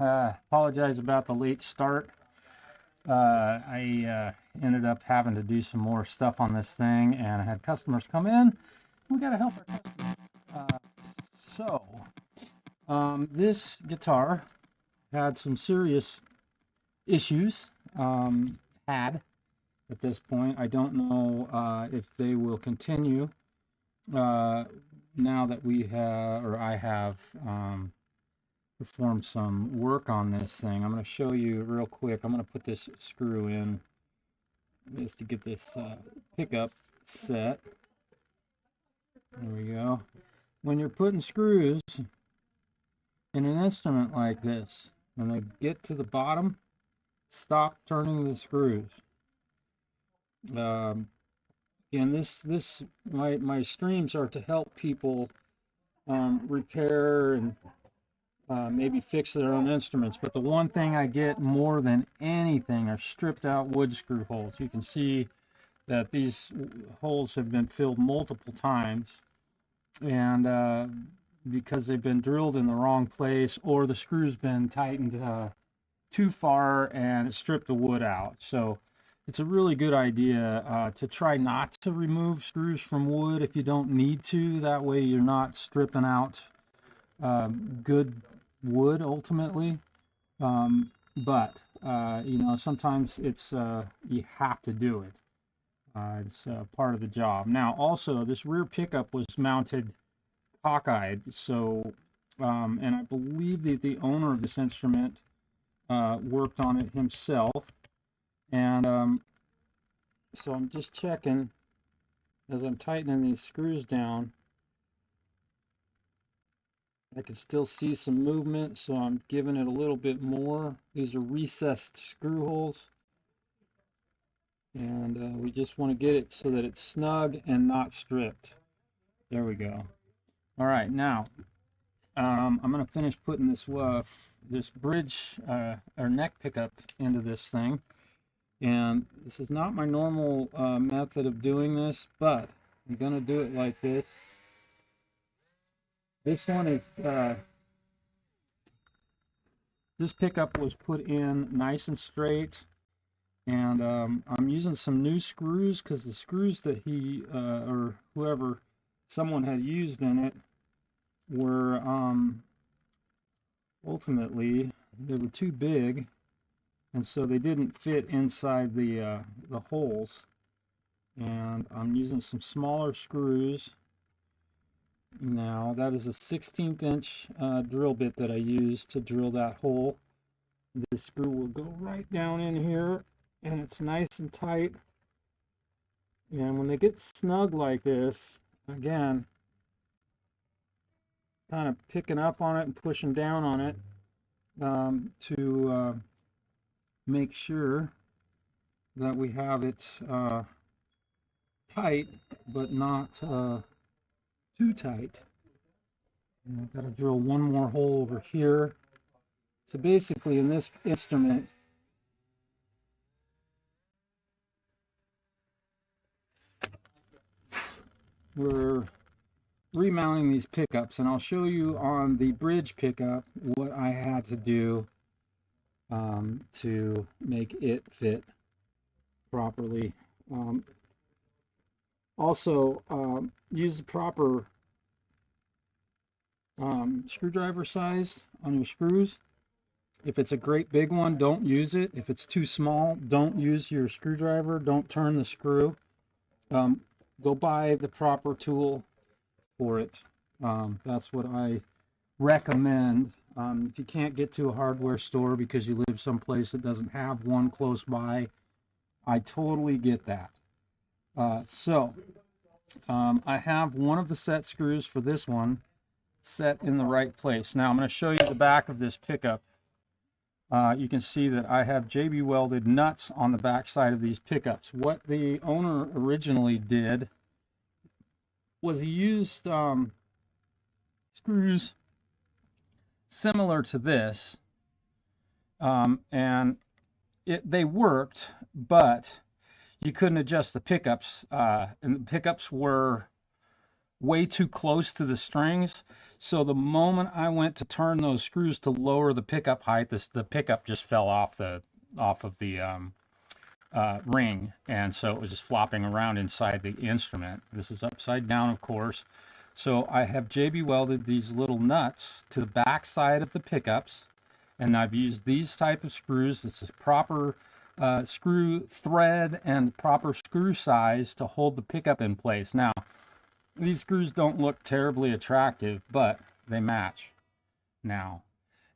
Apologize about the late start. I ended up having to do some more stuff on this thing, and I had customers come in. We got to help our customers. This guitar had some serious issues. At this point, I don't know if they will continue now that we have, or I have, performed some work on this thing. I'm going to show you real quick. I'm going to put this screw in just to get this pickup set. There we go. When you're putting screws in an instrument like this, when they get to the bottom, stop turning the screws. And my streams are to help people repair and maybe fix their own instruments. But the one thing I get more than anything are stripped out wood screw holes. You can see that these holes have been filled multiple times, and because they've been drilled in the wrong place, or the screw's been tightened too far and it stripped the wood out. So it's a really good idea to try not to remove screws from wood if you don't need to. That way you're not stripping out good wood ultimately. But you know, sometimes it's you have to do it. It's part of the job. Now also, this rear pickup was mounted cockeyed, so and I believe that the owner of this instrument worked on it himself, and so I'm just checking as I'm tightening these screws down. I can still see some movement, so I'm giving it a little bit more. These are recessed screw holes, and we just want to get it so that it's snug and not stripped. There we go. All right, now I'm going to finish putting this this bridge or neck pickup into this thing, and this is not my normal method of doing this, but I'm going to do it like this. This one is this pickup was put in nice and straight, and I'm using some new screws because the screws that he or someone had used in it were ultimately they were too big, and so they didn't fit inside the holes, and I'm using some smaller screws. Now that is a 1/16 inch drill bit that I used to drill that hole. This screw will go right down in here, and it's nice and tight. And when they get snug like this, again, kind of picking up on it and pushing down on it to make sure that we have it tight, but not too tight. And I've got to drill one more hole over here. So basically in this instrument, we're remounting these pickups, and I'll show you on the bridge pickup what I had to do to make it fit properly. Also, use the proper screwdriver size on your screws. If it's a great big one, don't use it. If it's too small, don't use your screwdriver. Don't turn the screw. Go buy the proper tool for it. That's what I recommend. If you can't get to a hardware store because you live someplace that doesn't have one close by, I totally get that. I have one of the set screws for this one set in the right place. Now I'm going to show you the back of this pickup. You can see that I have JB welded nuts on the back side of these pickups. What the owner originally did was he used screws similar to this, and they worked, but you couldn't adjust the pickups, and the pickups were way too close to the strings. So the moment I went to turn those screws to lower the pickup height, the pickup just fell off of the ring, and so it was just flopping around inside the instrument. This is upside down, of course. So I have JB welded these little nuts to the back side of the pickups, and I've used these type of screws. This is proper screw thread and proper screw size to hold the pickup in place. Now, these screws don't look terribly attractive, but they match now.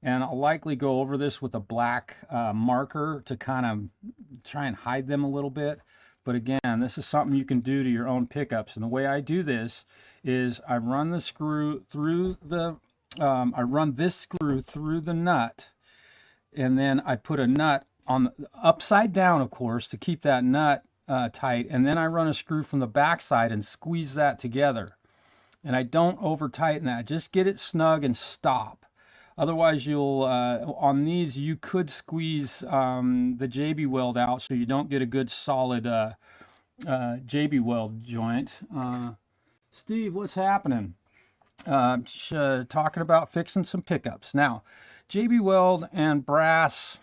And I'll likely go over this with a black marker to kind of try and hide them a little bit. But again, this is something you can do to your own pickups. And the way I do this is I run the screw through the, I run this screw through the nut, and then I put a nut on the, upside down, of course, to keep that nut tight. And then I run a screw from the back side and squeeze that together. And I don't over tighten that. Just get it snug and stop. Otherwise, you'll on these you could squeeze the JB weld out, so you don't get a good solid JB weld joint. Steve, what's happening? Talking about fixing some pickups. Now, JB weld and brass,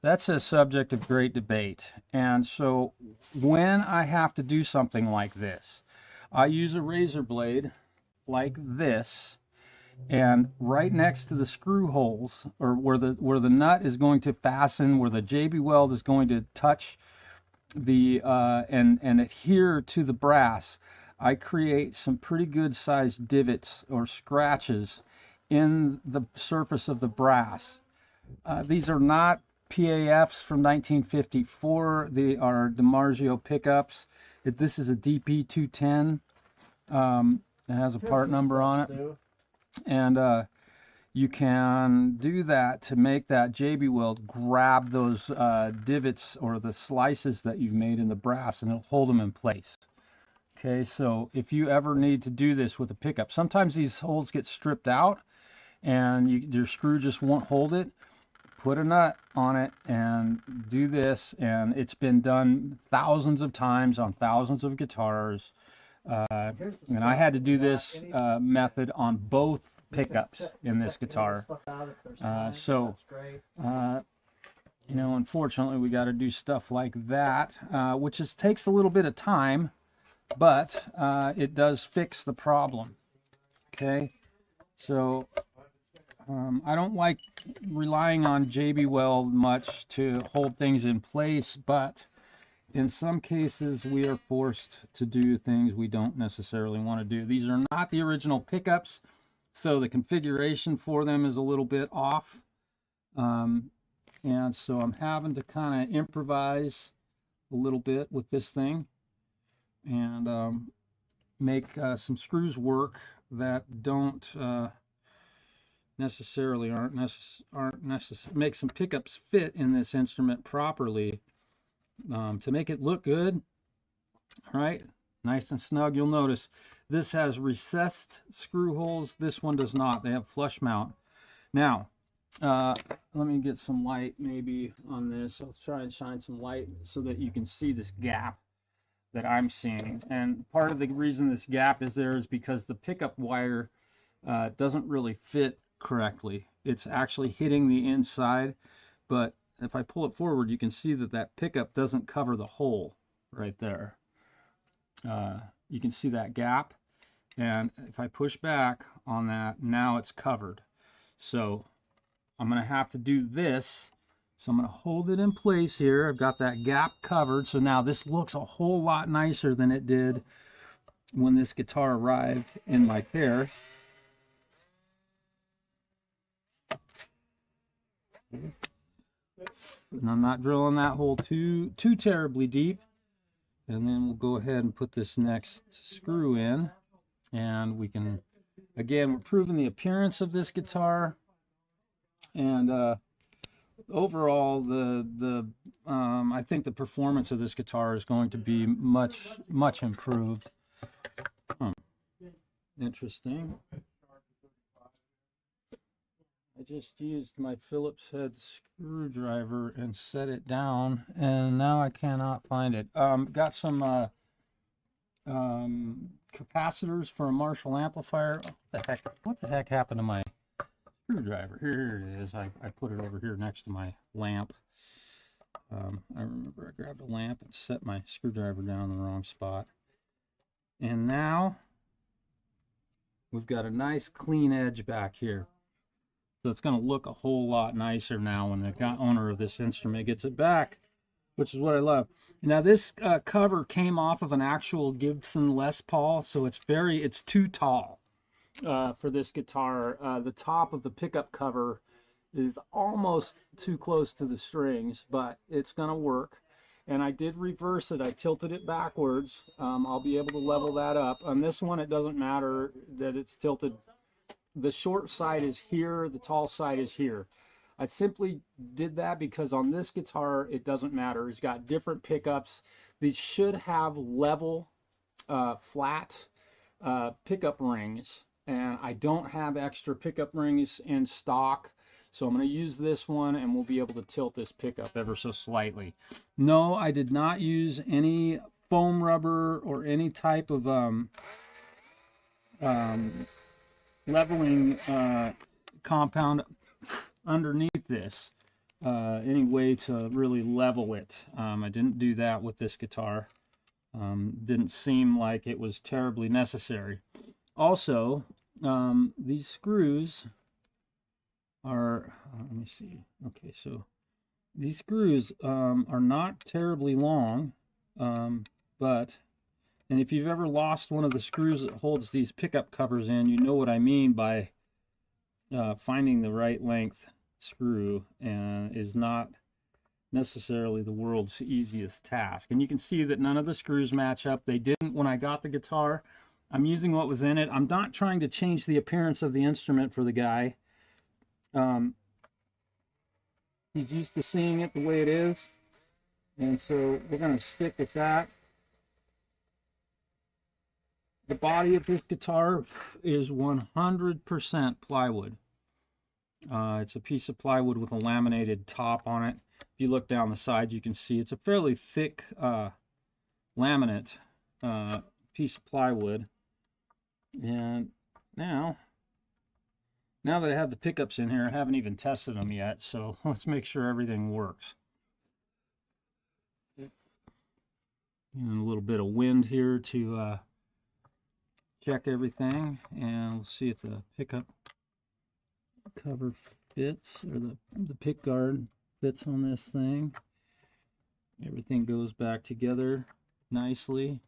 that's a subject of great debate. And so when I have to do something like this, I use a razor blade like this, and right next to the screw holes, or where the nut is going to fasten, where the JB weld is going to touch the and adhere to the brass, I create some pretty good sized divots or scratches in the surface of the brass. These are not PAFs from 1954. They are DiMarzio pickups. This is a DP210. It has a part number on it. And you can do that to make that JB weld grab those divots or the slices that you've made in the brass, and it'll hold them in place. Okay, so if you ever need to do this with a pickup, sometimes these holes get stripped out and your screw just won't hold it. Put a nut on it and do this, and it's been done thousands of times on thousands of guitars. And I had to do this method on both pickups in this guitar. You know, unfortunately, we got to do stuff like that, which takes a little bit of time, but it does fix the problem. Okay, so I don't like relying on JB weld much to hold things in place, but in some cases we are forced to do things we don't necessarily want to do. These are not the original pickups, so the configuration for them is a little bit off, and so I'm having to kind of improvise a little bit with this thing and make some screws work that don't necessarily aren't necessary, make some pickups fit in this instrument properly to make it look good. All right, nice and snug. You'll notice this has recessed screw holes. This one does not. They have flush mount. Now, let me get some light maybe on this. I'll try and shine some light so that you can see this gap that I'm seeing. And part of the reason this gap is there is because the pickup wire doesn't really fit correctly. It's actually hitting the inside, but if I pull it forward, you can see that that pickup doesn't cover the hole right there. You can see that gap, and if I push back on that, now it's covered. So I'm going to have to do this. So I'm going to hold it in place here. I've got that gap covered, so now this looks a whole lot nicer than it did when this guitar arrived in my care. And I'm not drilling that hole too terribly deep. And then we'll go ahead and put this next screw in, and we can, again, we're proving the appearance of this guitar, and overall I think the performance of this guitar is going to be much improved. Interesting. I just used my Phillips head screwdriver and set it down, and now I cannot find it. Got some capacitors for a Marshall amplifier. What the heck happened to my screwdriver? Here it is. I put it over here next to my lamp. I remember I grabbed a lamp and set my screwdriver down in the wrong spot. And now we've got a nice clean edge back here. So it's going to look a whole lot nicer now when the owner of this instrument gets it back, which is what I love. Now this cover came off of an actual Gibson Les Paul, so it's too tall for this guitar. The top of the pickup cover is almost too close to the strings, but it's going to work. And I did reverse it. I tilted it backwards. I'll be able to level that up. On this one, it doesn't matter that it's tilted. The short side is here, the tall side is here. I simply did that because on this guitar, it doesn't matter. It's got different pickups. These should have level, flat pickup rings, and I don't have extra pickup rings in stock. So I'm going to use this one, and we'll be able to tilt this pickup ever so slightly. No, I did not use any foam rubber or any type of leveling compound underneath this. Any way to really level it. I didn't do that with this guitar. Didn't seem like it was terribly necessary. Also, these screws are, let me see, okay, so these screws are not terribly long, but, and if you've ever lost one of the screws that holds these pickup covers in, you know what I mean by finding the right length screw, and is not necessarily the world's easiest task. And you can see that none of the screws match up. They didn't when I got the guitar. I'm using what was in it. I'm not trying to change the appearance of the instrument for the guy. He's used to seeing it the way it is, and so we're going to stick with that. The body of this guitar is 100% plywood. It's a piece of plywood with a laminated top on it. If you look down the side, you can see it's a fairly thick laminate piece of plywood. And now that I have the pickups in here, I haven't even tested them yet, so let's make sure everything works. And a little bit of wind here to check everything, and we'll see if the pickup cover fits, or the pick guard fits on this thing. Everything goes back together nicely.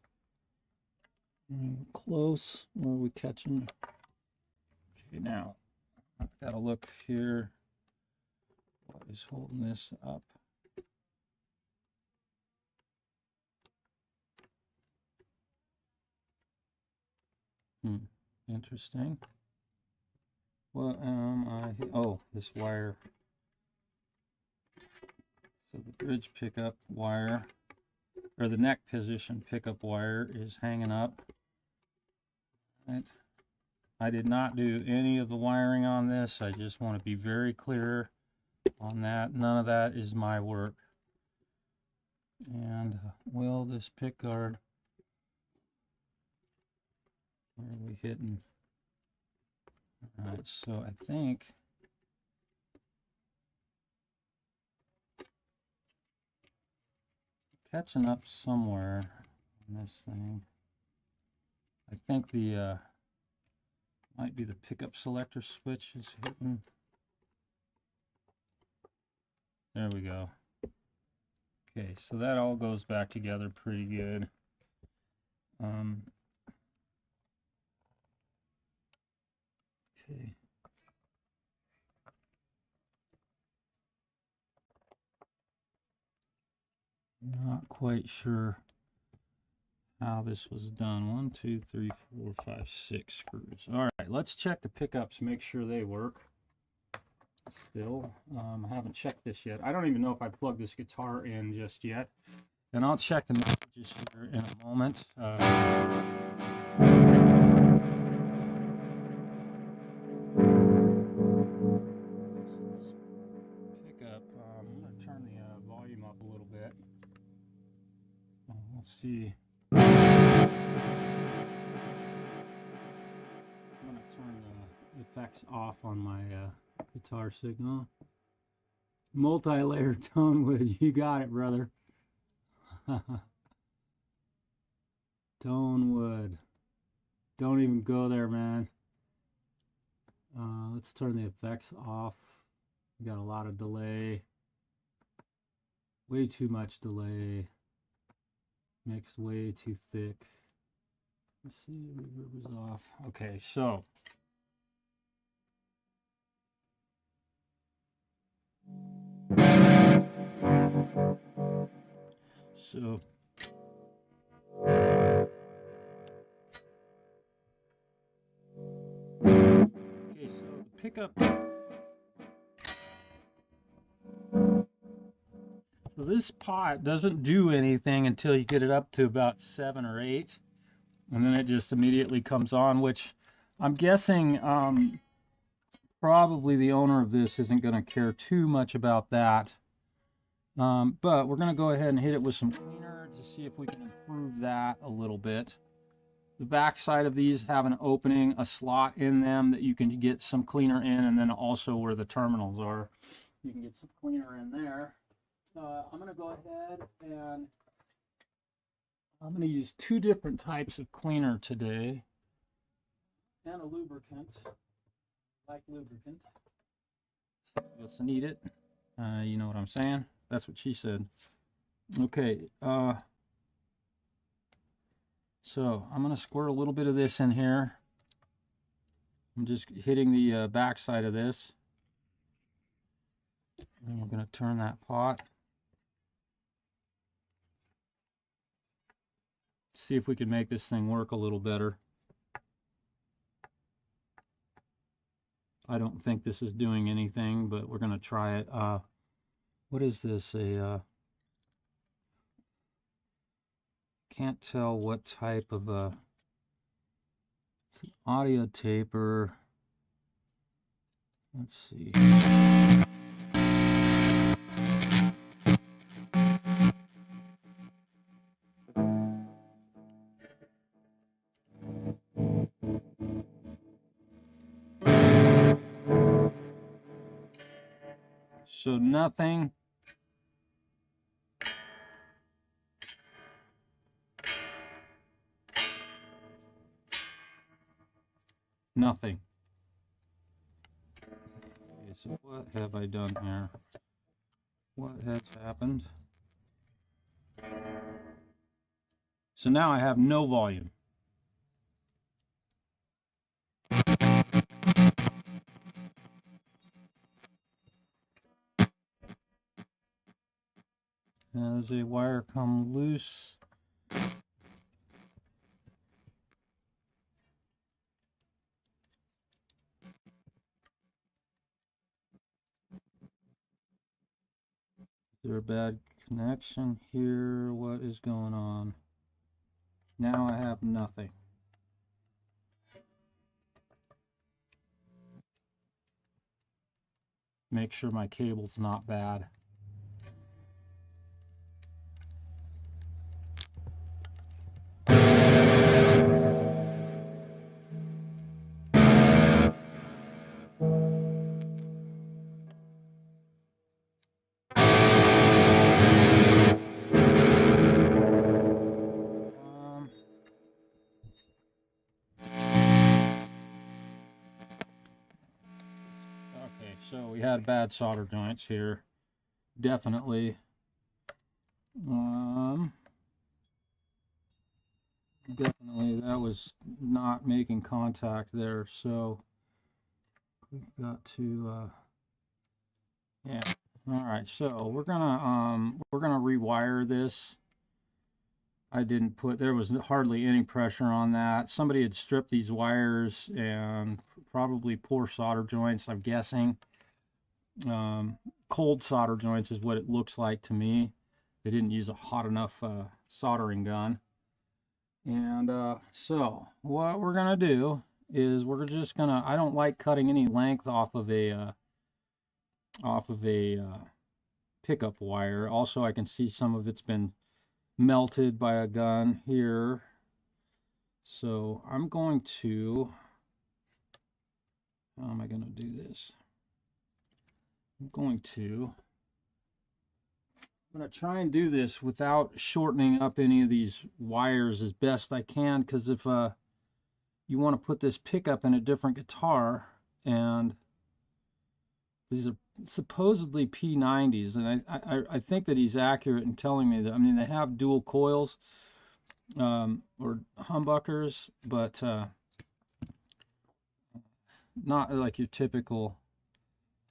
And close, where are we catching? Okay, now I've got to look here. What is holding this up? Interesting. What am I? Oh, this wire. So the bridge pickup wire, or the neck position pickup wire, is hanging up. Right. I did not do any of the wiring on this. I just want to be very clear on that. None of that is my work. And will this pick guard, where are we hitting? All right, so I think catching up somewhere on this thing. I think the might be the pickup selector switch is hitting. There we go. Okay, so that all goes back together pretty good. Okay. Not quite sure how this was done. 1, 2, 3, 4, 5, 6 screws. All right, let's check the pickups, make sure they work. Still, I haven't checked this yet. I don't even know if I plugged this guitar in just yet. And I'll check the messages here in a moment. Pickup, I'm going to turn the volume up a little bit. Let's see. effects off on my guitar signal. Multi-layer tone wood, you got it, brother. Tone wood. Don't even go there, man. Let's turn the effects off. We got a lot of delay. Way too much delay. Mixed way too thick. Let's see, reverb is off. Okay, so. So. Okay, so the pickup. So this pot doesn't do anything until you get it up to about 7 or 8. And then it just immediately comes on, which I'm guessing probably the owner of this isn't going to care too much about that. But we're going to go ahead and hit it with some cleaner to see if we can improve that a little bit. The back side of these have an opening, a slot in them that you can get some cleaner in, and then also where the terminals are, you can get some cleaner in there. I'm going to go ahead and I'm going to use 2 different types of cleaner today and a lubricant. Like lubricant. Some of us need it. You know what I'm saying? That's what she said. Okay. So I'm going to squirt a little bit of this in here. I'm just hitting the back side of this. And we're going to turn that pot. See if we can make this thing work a little better. I don't think this is doing anything, but we're going to try it. What is this? Can't tell what type of it's an audio taper. Let's see. So nothing. Nothing. Okay, so what have I done here? What has happened? So now I have no volume. Has a wire come loose? Is there a bad connection here? What is going on? Now I have nothing. Make sure my cable's not bad. Okay, so we had bad solder joints here. Definitely. Definitely that was not making contact there, so we've got to yeah. All right, so we're gonna rewire this. I didn't put, there was hardly any pressure on that. Somebody had stripped these wires and probably poor solder joints, I'm guessing. Cold solder joints is what it looks like to me. They didn't use a hot enough soldering gun. And so what we're gonna do is we're just gonna, I don't like cutting any length off of a pickup wire. Also, I can see some of it's been melted by a gun here. So I'm going to How am I going to do this? I'm going to try and do this without shortening up any of these wires as best I can, because if you want to put this pickup in a different guitar, and these are supposedly P90s, and I think that he's accurate in telling me that. I mean, they have dual coils or humbuckers, but not like your typical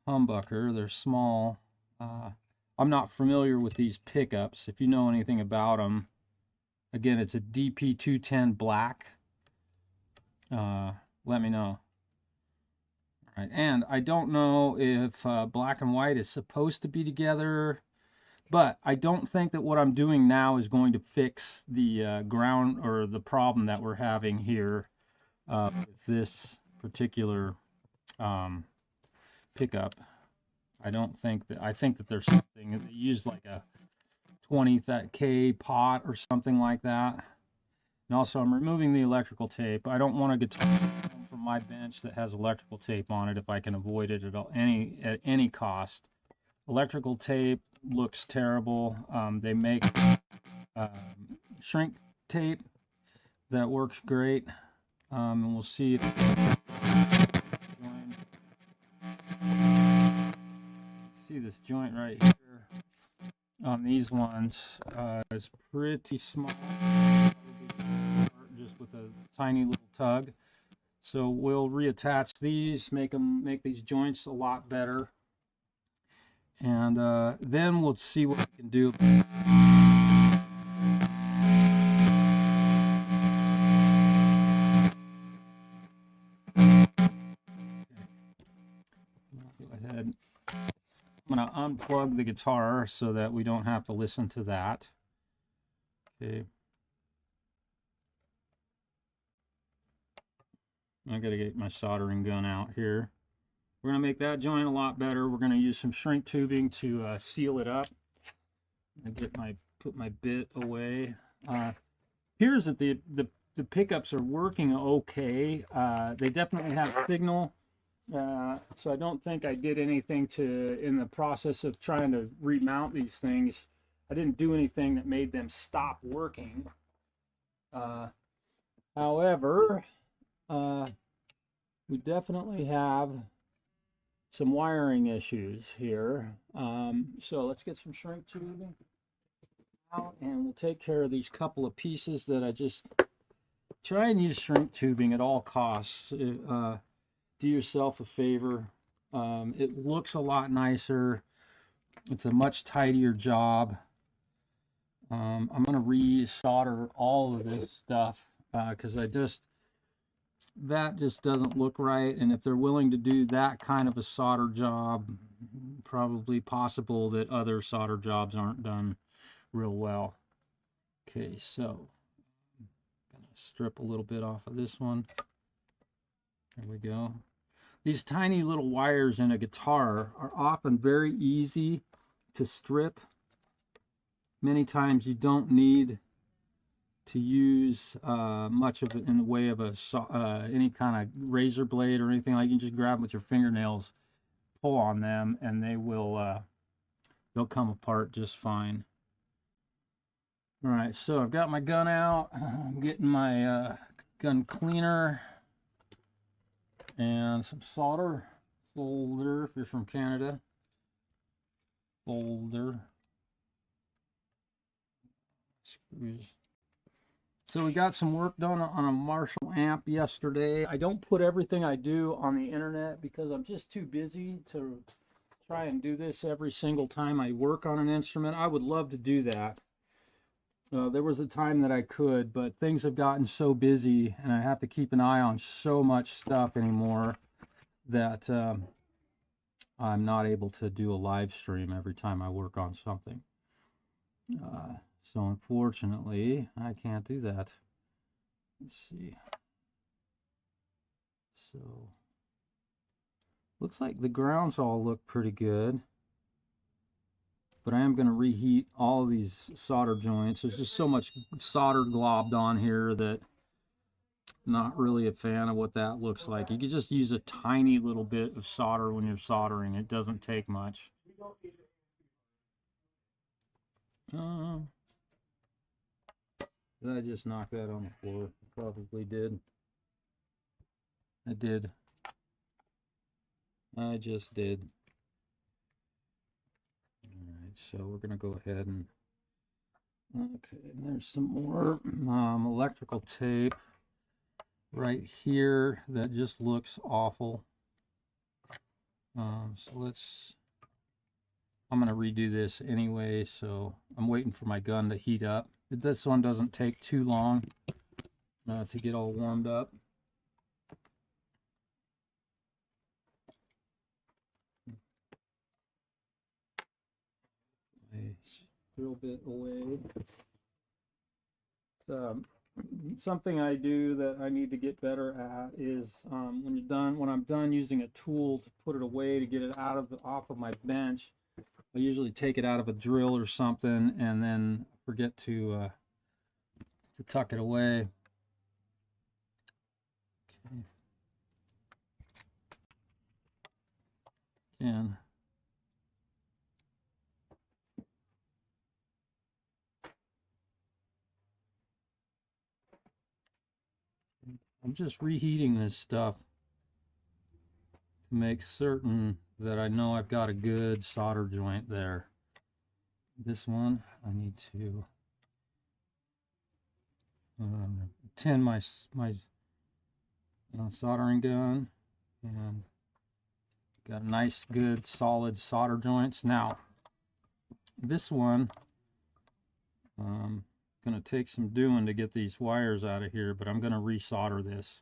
humbucker. They're small. I'm not familiar with these pickups. If you know anything about them, again, it's a DP210 black. Let me know. All right, and I don't know if black and white is supposed to be together, but I don't think that what I'm doing now is going to fix the ground or the problem that we're having here with this particular pickup. I don't think that. I think that there's something that they use, like a 20K pot or something like that. And also, I'm removing the electrical tape. I don't want a guitar from my bench that has electrical tape on it if I can avoid it at any cost. Electrical tape looks terrible. They make shrink tape that works great, and we'll see if see this joint right here on these ones is pretty small, just with a tiny little tug. So we'll reattach these, make these joints a lot better, and then we'll see what we can do. Go ahead. I'm going to unplug the guitar so that we don't have to listen to that. Okay. I got to get my soldering gun out here. We're going to make that joint a lot better. We're going to use some shrink tubing to seal it up. I put my bit away. Appears that the pickups are working okay. They definitely have signal. So I don't think I did anything in the process of trying to remount these things. I didn't do anything that made them stop working. However, we definitely have some wiring issues here. So let's get some shrink tubing out, and we'll take care of these couple of pieces that I just try and use shrink tubing at all costs. Do yourself a favor. It looks a lot nicer. It's a much tidier job. I'm going to re-solder all of this stuff because that just doesn't look right. And if they're willing to do that kind of a solder job, probably possible that other solder jobs aren't done real well. Okay, so I'm going to strip a little bit off of this one. There we go. These tiny little wires in a guitar are often very easy to strip. Many times you don't need to use much of it in the way of any kind of razor blade or anything. Like, you can just grab them with your fingernails, pull on them, and they'll come apart just fine. All right, so I've got my gun out. I'm getting my gun cleaner and some solder. Folder, if you're from Canada. Folder. Screws. So we got some work done on a Marshall amp yesterday. I don't put everything I do on the internet because I'm just too busy to try and do this every single time I work on an instrument. I would love to do that. There was a time that I could, but things have gotten so busy and I have to keep an eye on so much stuff anymore that I'm not able to do a live stream every time I work on something. So unfortunately, I can't do that. Let's see. So, looks like the grounds all look pretty good. But I am going to reheat all of these solder joints. There's just so much solder globbed on here that Not really a fan of what that looks like. You can just use a tiny little bit of solder when you're soldering. It doesn't take much. Did I just knock that on the floor? Probably did. I did. I just did. Alright, so we're going to go ahead and... Okay, there's some more electrical tape right here that just looks awful. So let's... I'm going to redo this anyway, so I'm waiting for my gun to heat up. This one doesn't take too long to get all warmed up. A little bit away. Something I do that I need to get better at is when I'm done using a tool to put it away to get it off of my bench, I usually take it out of a drill or something and then forget to tuck it away. Okay. Again. I'm just reheating this stuff to make certain that I know I've got a good solder joint there. This one, I need to tin my soldering gun, and got a nice, good, solid solder joints. Now, this one, going to take some doing to get these wires out of here, but I'm going to resolder this.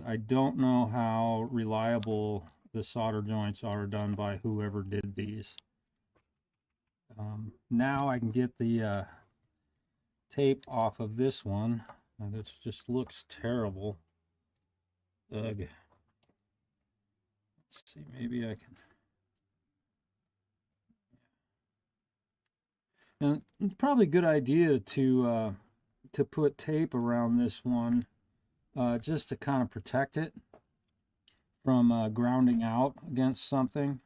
I don't know how reliable the solder joints are done by whoever did these. Now I can get the tape off of this one. This just looks terrible. Ugh. Let's see, maybe I can. And it's probably a good idea to put tape around this one just to kind of protect it from grounding out against something.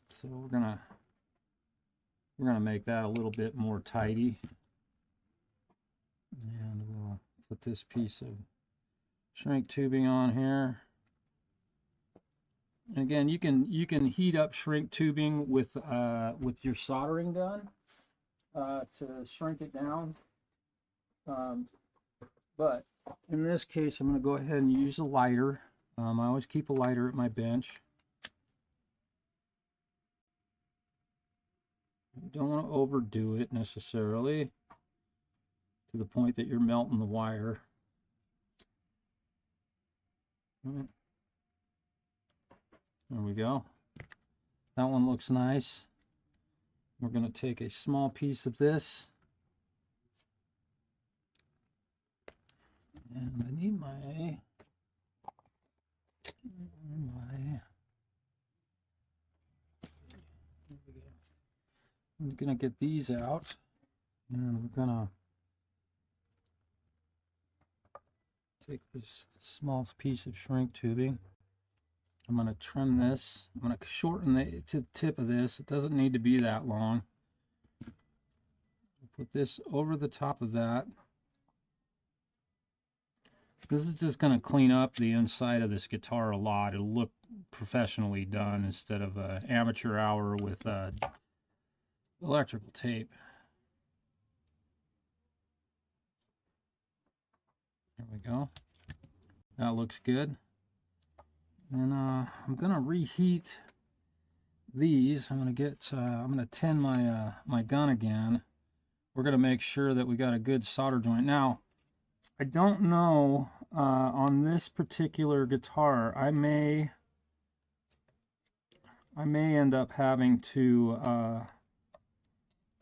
So we're gonna make that a little bit more tidy, and we'll put this piece of shrink tubing on here. And again, you can heat up shrink tubing with your soldering gun to shrink it down. But in this case, I'm going to go ahead and use a lighter. I always keep a lighter at my bench. You don't want to overdo it necessarily to the point that you're melting the wire. There we go. That one looks nice. We're going to take a small piece of this. And I need my I'm going to get these out, and we're going to take this small piece of shrink tubing. I'm going to trim this. I'm going to shorten it to the tip of this. It doesn't need to be that long. Put this over the top of that. This is just going to clean up the inside of this guitar a lot. It'll look professionally done instead of an amateur hour with electrical tape. There we go. That looks good. And I'm gonna reheat these. I'm gonna tin my gun again. We're gonna make sure that we got a good solder joint. Now, I don't know on this particular guitar. I may end up having to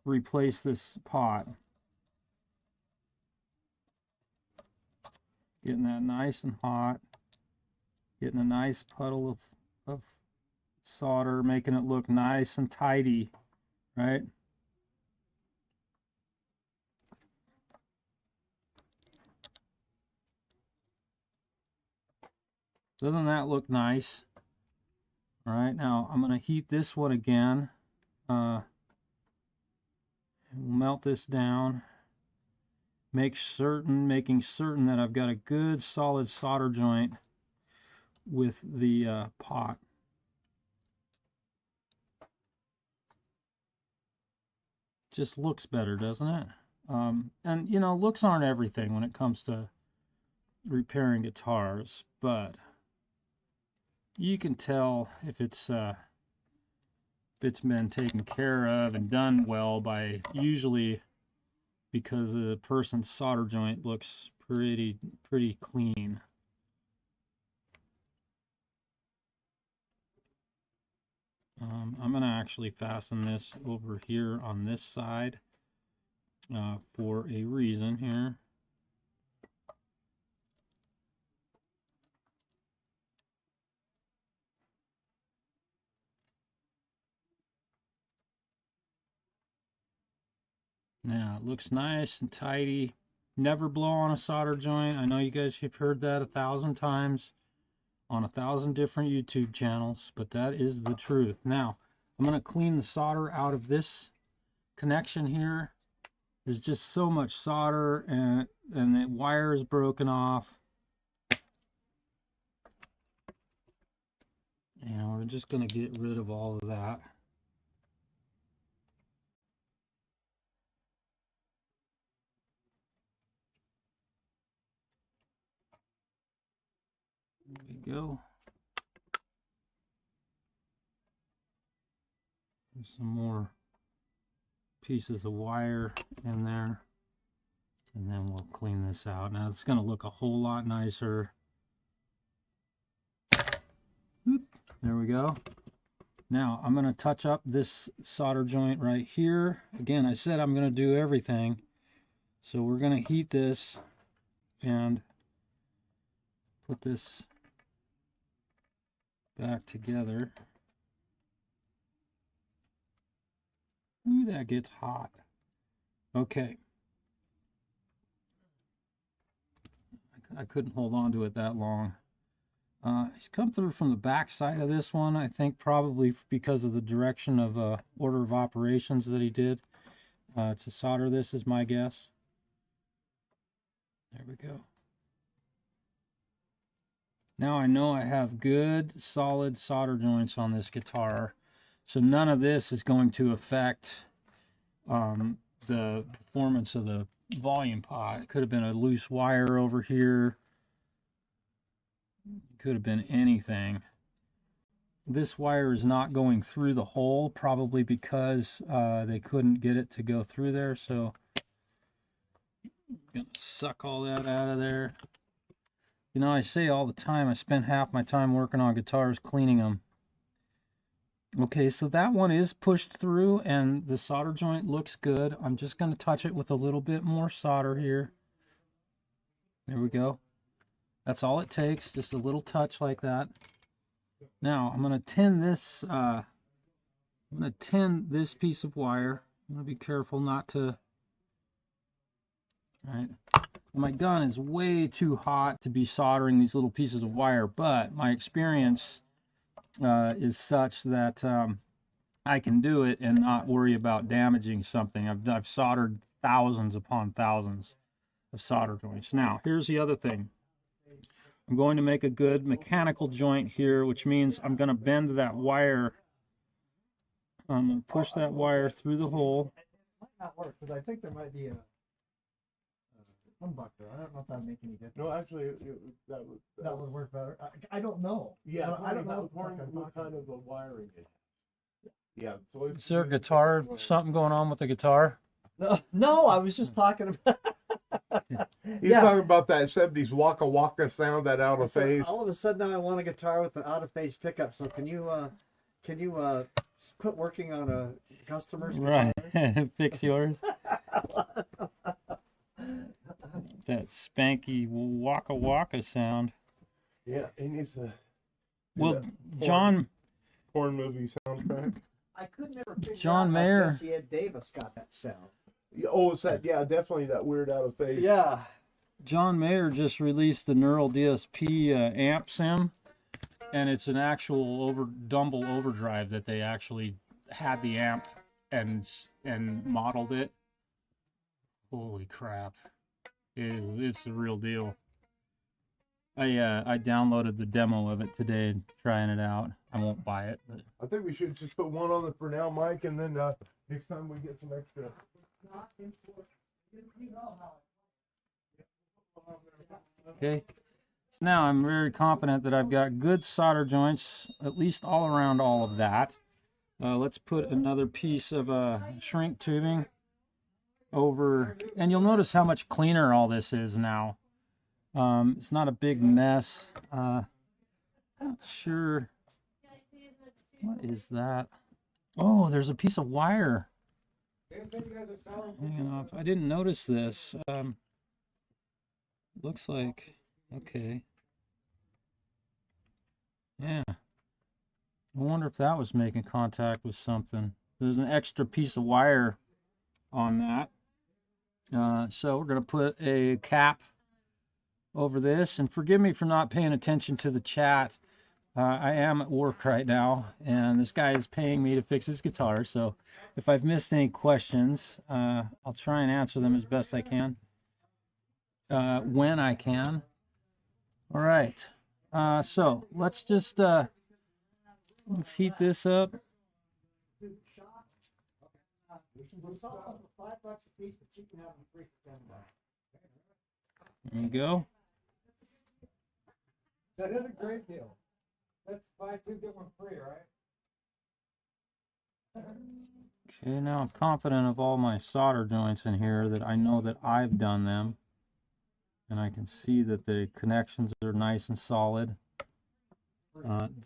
replace this pot. Getting that nice and hot. Getting a nice puddle of solder, making it look nice and tidy, right? Doesn't that look nice? All right, now I'm going to heat this one again. We'll melt this down. Making certain that I've got a good solid solder joint with the pot. Just looks better, doesn't it? And you know, looks aren't everything when it comes to repairing guitars, but you can tell if it's been taken care of and done well by usually because the person's solder joint looks pretty clean. I'm going to actually fasten this over here on this side for a reason here. Now it looks nice and tidy. Never blow on a solder joint. I know you guys have heard that 1,000 times on 1,000 different YouTube channels, but that is the truth. Now I'm going to clean the solder out of this connection here. There's just so much solder and the wire is broken off. And we're just going to get rid of all of that. There we go. There's some more pieces of wire in there. And then we'll clean this out. Now it's going to look a whole lot nicer. Oop, there we go. Now I'm going to touch up this solder joint right here. Again, I said I'm going to do everything. So we're going to heat this and put this back together. Ooh, that gets hot. Okay. I couldn't hold on to it that long. He's come through from the back side of this one, I think probably because of the direction of order of operations that he did to solder this is my guess. There we go. Now I know I have good solid solder joints on this guitar, so none of this is going to affect the performance of the volume pot. It could have been a loose wire over here. It could have been anything. This wire is not going through the hole, probably because they couldn't get it to go through there. So I'm gonna suck all that out of there. You know, I say all the time, I spend half my time working on guitars cleaning them. Okay, so that one is pushed through and the solder joint looks good. I'm just going to touch it with a little bit more solder here. There we go. That's all it takes, just a little touch like that. Now I'm going to tin this. I'm going to tin this piece of wire. I'm going to be careful not to. All right. My gun is way too hot to be soldering these little pieces of wire, but my experience is such that I can do it and not worry about damaging something. I've soldered thousands upon thousands of solder joints. Now, here's the other thing. I'm going to make a good mechanical joint here, which means I'm going to bend that wire. I'm going to push that wire through the hole. It might not work, because I think there might be a humbucker. I don't know if that would make any difference. No, actually, that would work better. I don't know. Yeah, I don't know what kind of a wiring it has. Yeah. So Is there a guitar, something going on with the guitar? No, I was just talking about. He's talking about that 70s Waka Waka sound, that out of phase. All of a sudden now I want a guitar with an out of phase pickup. So can you quit working on a customer's guitar? Right, fix yours. That spanky Waka Waka sound. Yeah, he needs to. Well, John. Porn movie soundtrack. I could never figure John out Mayer. how Jesse Ed Davis got that sound. Oh, it's that, yeah, definitely that weird out of phase. Yeah. John Mayer just released the NeuralDSP amp sim, and it's an actual Dumble overdrive that they actually had the amp and modeled it. Holy crap. It's the real deal. I downloaded the demo of it today, trying it out. I won't buy it, but I think we should just put one on the for now, Mike, and then next time we get some extra. okay. So now I'm very confident that I've got good solder joints, at least all around all of that. Let's put another piece of shrink tubing over, and you'll notice how much cleaner all this is now. It's not a big mess. Not sure. What is that? Oh, there's a piece of wire hanging off. I didn't notice this. Looks like, okay. Yeah. I wonder if that was making contact with something. There's an extra piece of wire on that. So we're going to put a cap over this, and forgive me for not paying attention to the chat. I am at work right now, and this guy is paying me to fix his guitar, so if I've missed any questions, I'll try and answer them as best I can, when I can. All right, so let's just let's heat this up. There you go. That is a great deal. Let's buy two, get one free, right? Okay, now I'm confident of all my solder joints in here, that I know that I've done them, and I can see that the connections are nice and solid.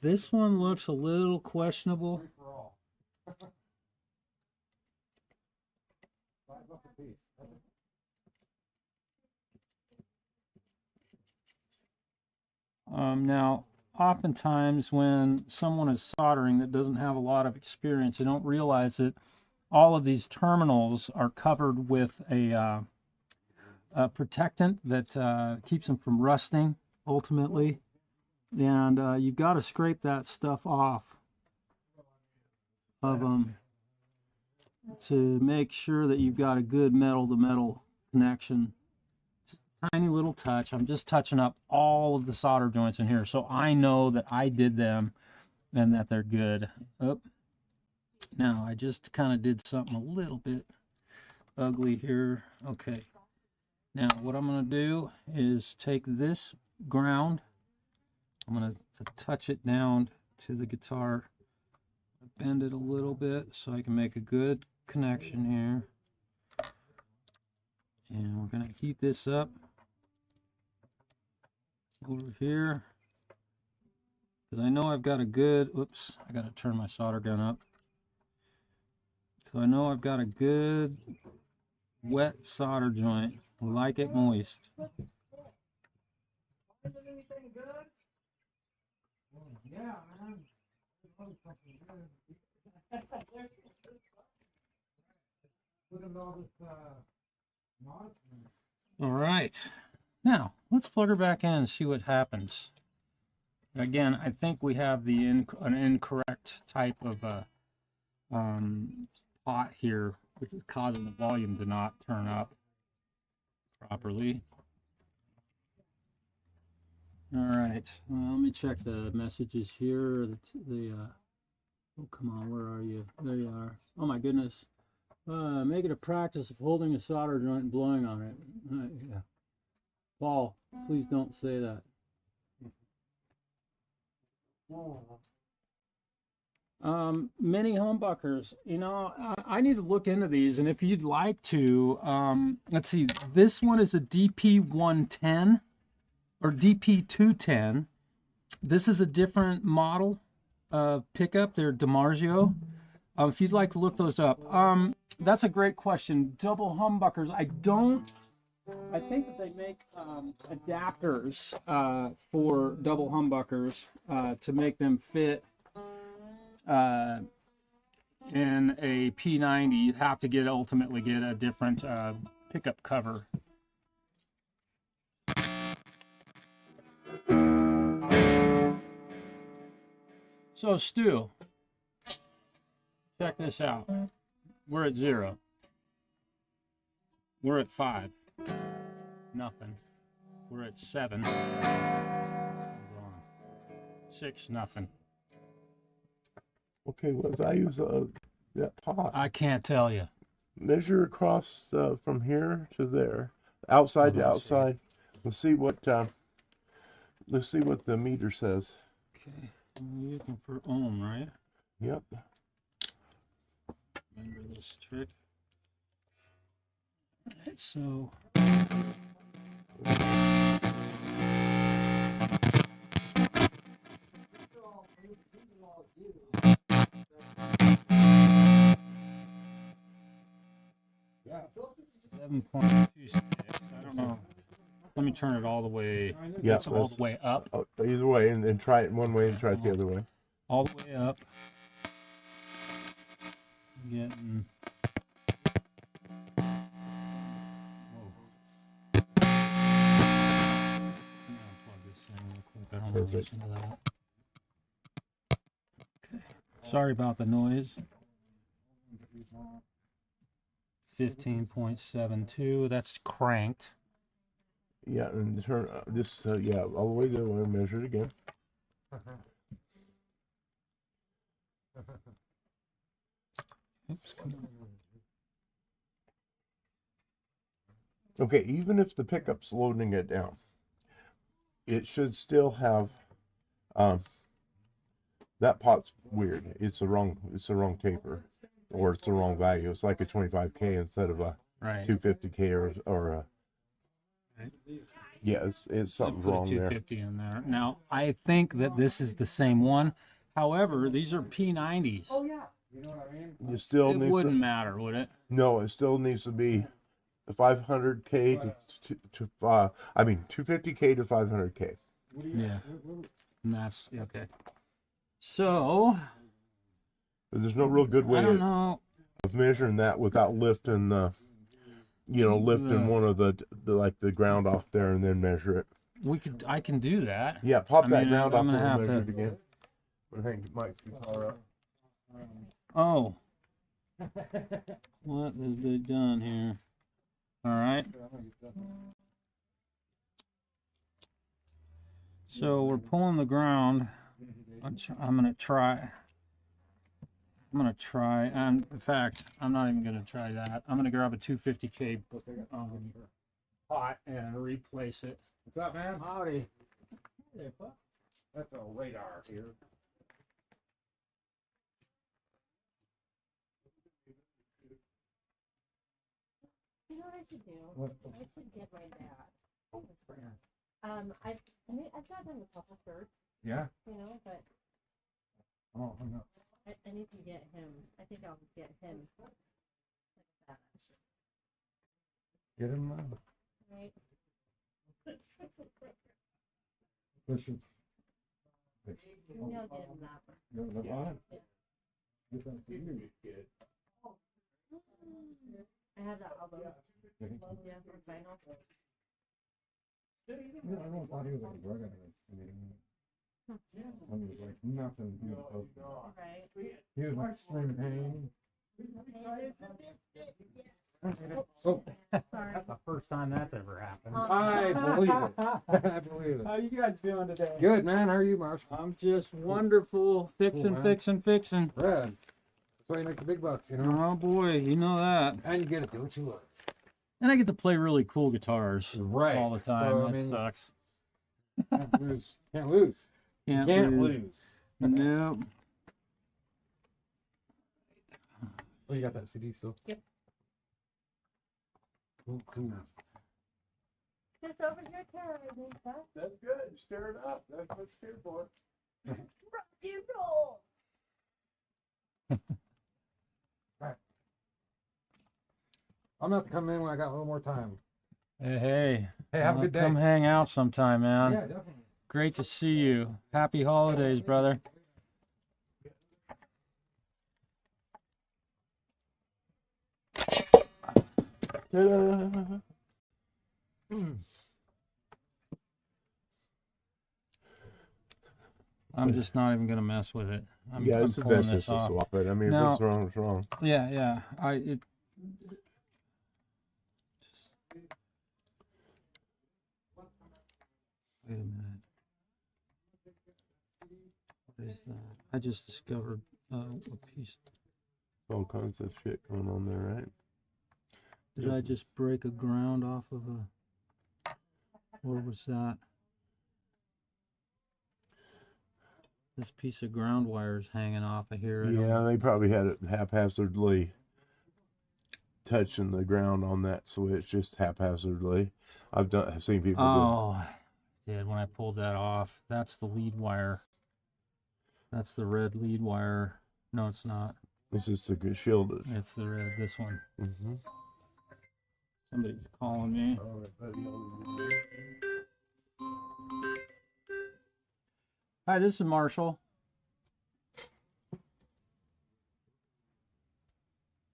This one looks a little questionable. Now, oftentimes when someone is soldering that doesn't have a lot of experience, they don't realize that all of these terminals are covered with a protectant that keeps them from rusting, ultimately. And you've got to scrape that stuff off of them to make sure that you've got a good metal-to-metal connection. Just a tiny little touch. I'm just touching up all of the solder joints in here, so I know that I did them and that they're good. Oh. Now, I just kind of did something a little bit ugly here. Okay. Now, what I'm going to do is take this ground. I'm going to touch it down to the guitar, bend it a little bit so I can make a good connection here. And we're going to heat this up over here, because I know I've got a good, oops, I got to turn my solder gun up. So I know I've got a good wet solder joint. I like it moist. Yeah, man. All right. Now, let's plug her back in and see what happens. Again, I think we have the an incorrect type of pot here, which is causing the volume to not turn up properly. All right, let me check the messages here. Oh, come on, where are you? There you are. Oh my goodness. Make it a practice of holding a solder joint and blowing on it. Yeah. Paul, please don't say that. Mini humbuckers, you know, I need to look into these, and if you'd like to, let's see, this one is a DP110 or DP210. This is a different model of pickup. They're DiMarzio. If you'd like to look those up. That's a great question. Double humbuckers, I think that they make adapters for double humbuckers to make them fit in a P90. You'd have to ultimately get a different pickup cover. So Stu, check this out. We're at 0. We're at 5. Nothing. We're at 7. 6, nothing. Okay, what values of that pot? I can't tell you. Measure across from here to there, outside to Let me see. outside. Let's see what the meter says. Okay, I'm looking for ohm, right? Yep. Remember this trick. Alright, so Yeah. 7.26. I don't know. Let me turn it all the way. Yeah, It's all the way up. Either way, and try it one way and try it the other way. All the way up. Getting. Whoa. I'm gonna unplug this thing real quick. I don't want to listen to that. Okay. Sorry about the noise. 15.72. That's cranked. Yeah, and turn this. Yeah, all the way there. We'll measure it again. Oops. Come on. Okay, even if the pickup's loading it down, it should still have. That pot's weird. It's the wrong taper, or it's the wrong value. It's like a 25K instead of a Right. 250K or a. Right. Yeah, it's something Put a wrong there. 250 in there. Now, I think that this is the same one. However, these are P90s. Oh yeah. You know what I mean? You still It need wouldn't matter, would it? No, it still needs to be the 500K to 250K to 500K. Yeah. And that's okay. So, But there's no real good way I don't know. of measuring that without lifting lifting one of the ground off there and then measure it. I can do that. Yeah, pop I that mean, ground I'm off gonna and have we'll measure to- it again. I think Mike's guitar up. Oh. What has been done here? All right. So we're pulling the ground. I'm gonna try. In fact, I'm not even gonna try that. I'm gonna grab a 250K pot and replace it. What's up, man? Howdy. That's a radar here. You know what I should do? What? I should get my dad. I've gotten him a couple shirts, Yeah. you know, but Oh no. I need to get him. I think I'll get him like that. Get him. Right? Listen. Maybe I'll get him that one. You live on it? Yeah. Get that for you. I have that album. Yeah, for vinyl. Yeah, I don't thought he was like a drug addict. I mean, he was like nothing. He was supposed to. Right. He was like screaming pain. Okay, there's a biscuit, yes. Oh, Sorry. That's the first time that's ever happened. I believe it. I believe it. How you guys doing today? Good, man. How are you, Marshall? I'm just wonderful. Fixing. man. Fixing. Red. That's why you make the big bucks, you know? Oh boy, you know that. And you get to do what you love. And I get to play really cool guitars Right. all the time. So, I that mean, sucks. Can't lose. Can't lose. Can't lose. Nope. Oh, you got that CD still? Yep. Oh, cool. Just over here terrorizing stuff. That's good. Stir it up. That's what it's here for. Rock and roll. I'm gonna have to come in when I got a little more time. Hey. Hey, have a good day. Come hang out sometime, man. Yeah, definitely. Great to see you. Happy holidays, brother. Ta-da. I'm just not even gonna mess with it. I'm it's the pulling best this to off. swap it. I mean, if Now, it's wrong, it's wrong. yeah. Wait a minute. What is that? I just discovered a piece. All kinds of shit going on there, right? Did I just break a ground off of a? Or was that? This piece of ground wire is hanging off of here. Yeah, they probably had it haphazardly touching the ground on that switch, just haphazardly. I've seen people Oh, did when I pulled that off. That's the lead wire. That's the red lead wire. No, it's not. This is a good shielded. It's the red. This one. Mm-hmm. Somebody's calling me. Hi, this is Marshall.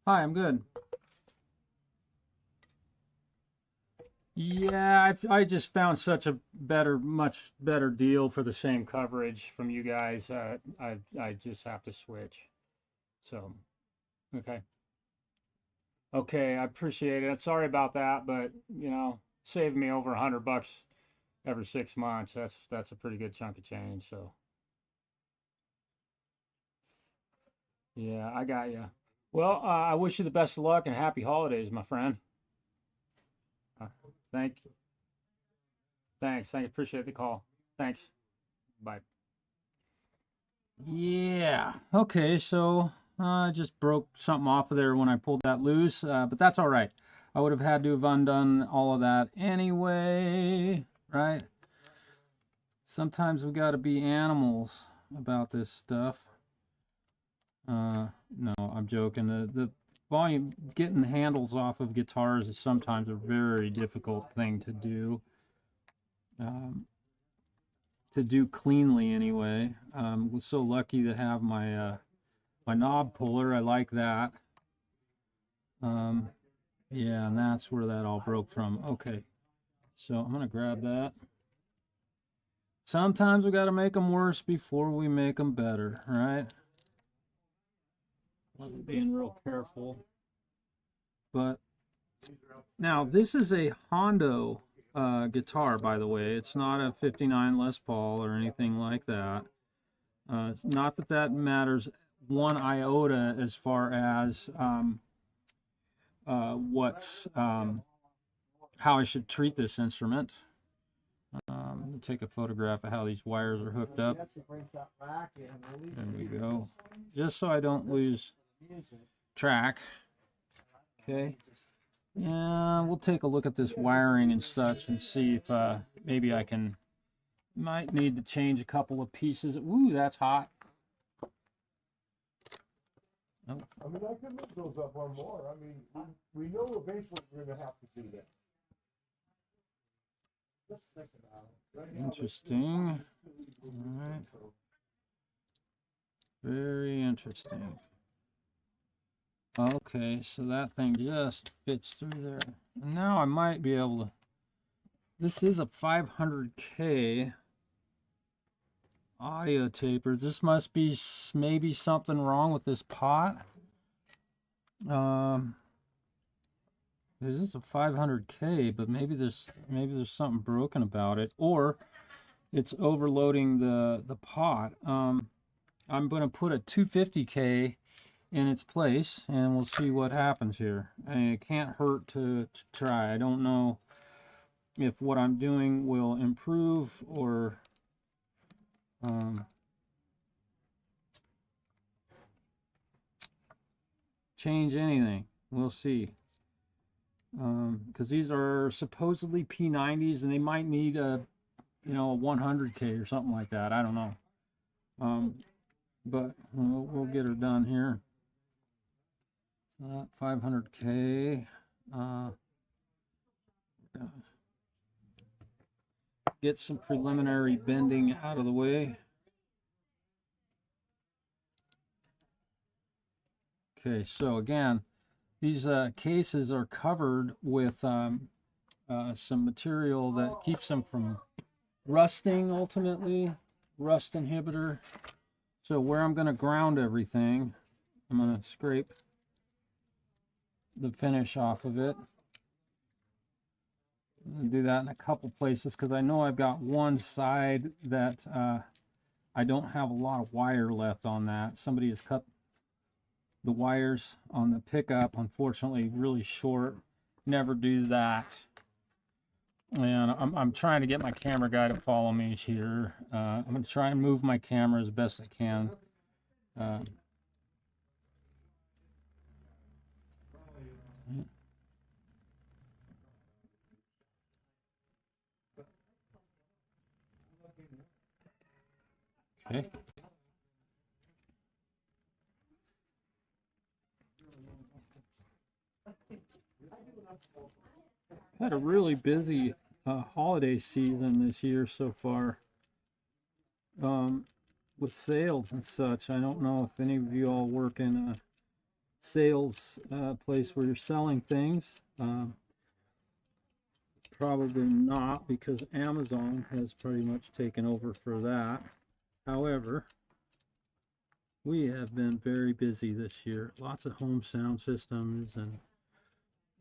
Hi, I'm good. Yeah, I just found such a much better deal for the same coverage from you guys. I just have to switch. So, okay. Okay, I appreciate it. Sorry about that, but you know, saved me over $100 every 6 months. That's a pretty good chunk of change. So, yeah, I got you. Well, I wish you the best of luck and happy holidays, my friend. Thank you. Thanks. I appreciate the call. Thanks. Bye. Yeah. Okay. So I just broke something off of there when I pulled that loose, but that's all right. I would have had to have undone all of that anyway, right? Sometimes we got to be animals about this stuff. No, I'm joking. The volume, getting handles off of guitars is sometimes a very difficult thing to do. To do cleanly anyway. Was so lucky to have my my knob puller. I like that. Yeah, and that's where that all broke from. Okay, so I'm gonna grab that. Sometimes we got to make them worse before we make them better, right? Wasn't being real careful. But now this is a Hondo guitar, by the way. It's not a 59 Les Paul or anything like that. Not that that matters one iota as far as how I should treat this instrument. Let me take a photograph of how these wires are hooked up. There we go. Just so I don't lose track. Okay. Yeah, we'll take a look at this wiring and such and see if maybe I might need to change a couple of pieces. Ooh, that's hot. Nope. I mean, I can move those up one more. I mean, we know eventually we're going to have to do that. Let's think about it. Right now, interesting. All right. Very interesting. Okay, so that thing just fits through there. And now I might be able to. This is a 500K audio taper. This must be maybe something wrong with this pot. This is a 500K, but maybe there's something broken about it, or it's overloading the pot. I'm going to put a 250K in its place, and we'll see what happens here. I mean, it can't hurt to try. I don't know if what I'm doing will improve or change anything. We'll see. Because these are supposedly P90s, and they might need a 100K or something like that. I don't know. But we'll get her done here. 500K. Get some preliminary bending out of the way. Okay, so again, these cases are covered with some material that keeps them from rusting ultimately. rust inhibitor. So where I'm going to ground everything, I'm going to scrape the finish off of it. I'm going to do that in a couple places because I know I've got one side that I don't have a lot of wire left on that. Somebody has cut the wires on the pickup, unfortunately, really short. Never do that. And I'm trying to get my camera guy to follow me here. I'm going to try and move my camera as best I can. Okay. Had a really busy holiday season this year so far, with sales and such. I don't know if any of you all work in a sales place where you're selling things. Probably not, because Amazon has pretty much taken over for that. However, we have been very busy this year. Lots of home sound systems and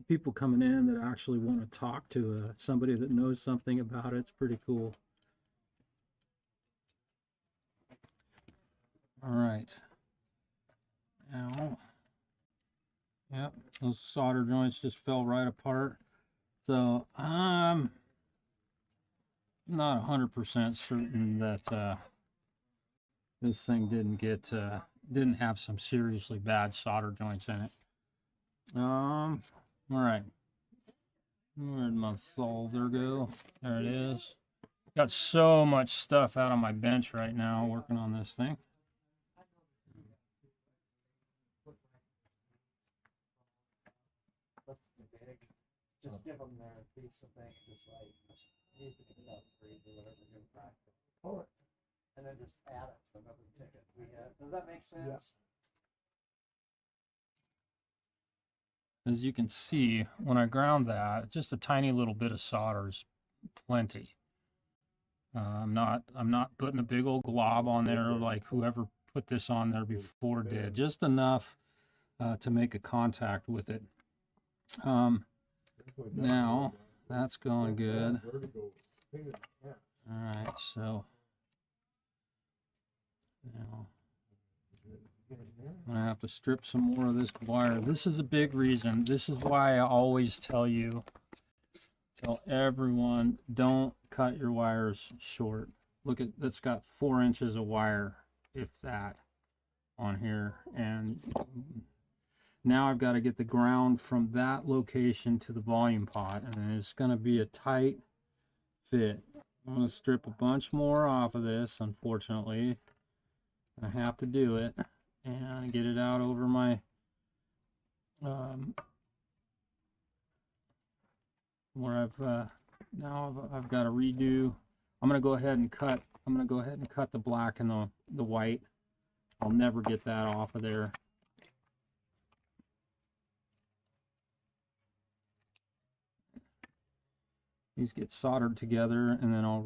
people coming in that actually want to talk to somebody that knows something about it. It's pretty cool. All right. Now, yep, those solder joints just fell right apart. So I'm not 100% certain that this thing didn't have some seriously bad solder joints in it. All right. Where'd my solder go? There it is. Got so much stuff out on my bench right now working on this thing. Just give them their piece of thing, just like music accessories or whatever you're practicing. Oh, and then just add it to another ticket. Does that make sense? Yeah. As you can see, when I ground that, just a tiny little bit of solder is plenty. I'm not putting a big old glob on there like whoever put this on there before did. Just enough to make a contact with it. Now that's going good. All right, so now I'm gonna have to strip some more of this wire. This is a big reason. This is why I always tell everyone, don't cut your wires short. Look at, that's got 4 inches of wire, if that, on here. And now I've got to get the ground from that location to the volume pot, and it's going to be a tight fit. I'm going to strip a bunch more off of this, unfortunately. I have to do it and get it out over my where I've got to redo. I'm going to go ahead and cut the black and the white. I'll never get that off of there. These get soldered together, and then I'll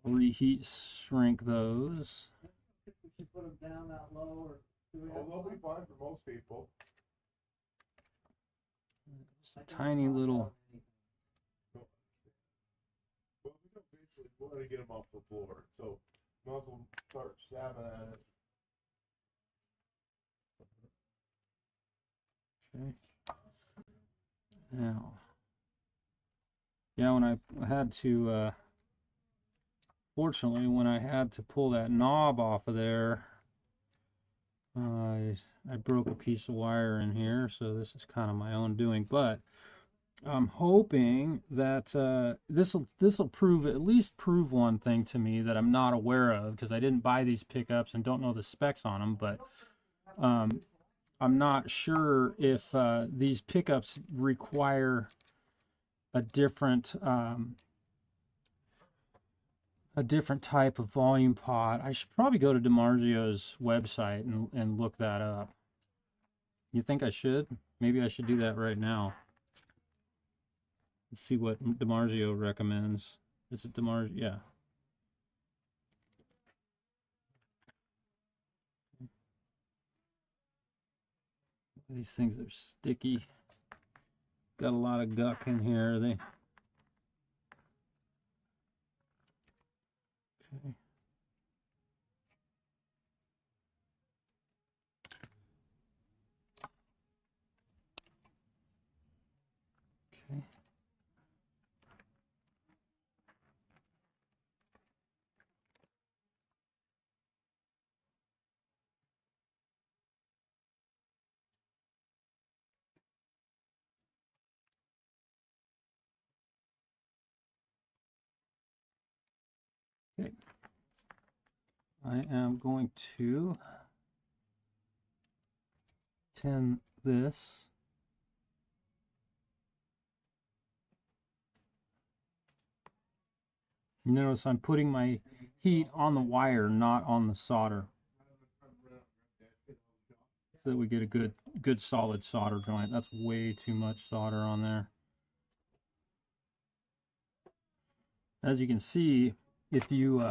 reheat shrink those. We should put them down that low, or do we they'll be fine for most people. Just a tiny little. Well, we want to get them off the floor, so might as well start stabbing at it. Okay. Now, yeah, when I had to, fortunately, when I had to pull that knob off of there, I broke a piece of wire in here, so this is kind of my own doing. But I'm hoping that this will at least prove one thing to me that I'm not aware of, because I didn't buy these pickups and don't know the specs on them. But I'm not sure if these pickups require a different type of volume pot. I should probably go to DiMarzio's website and look that up. You think I should? Maybe I should do that right now. Let's see what DiMarzio recommends. Is it DiMarzio? Yeah. These things are sticky. Got a lot of guck in here. They. Okay. Okay. Okay. I am going to tin this. Notice I'm putting my heat on the wire, not on the solder, so that we get a good solid solder joint. That's way too much solder on there. As you can see, if you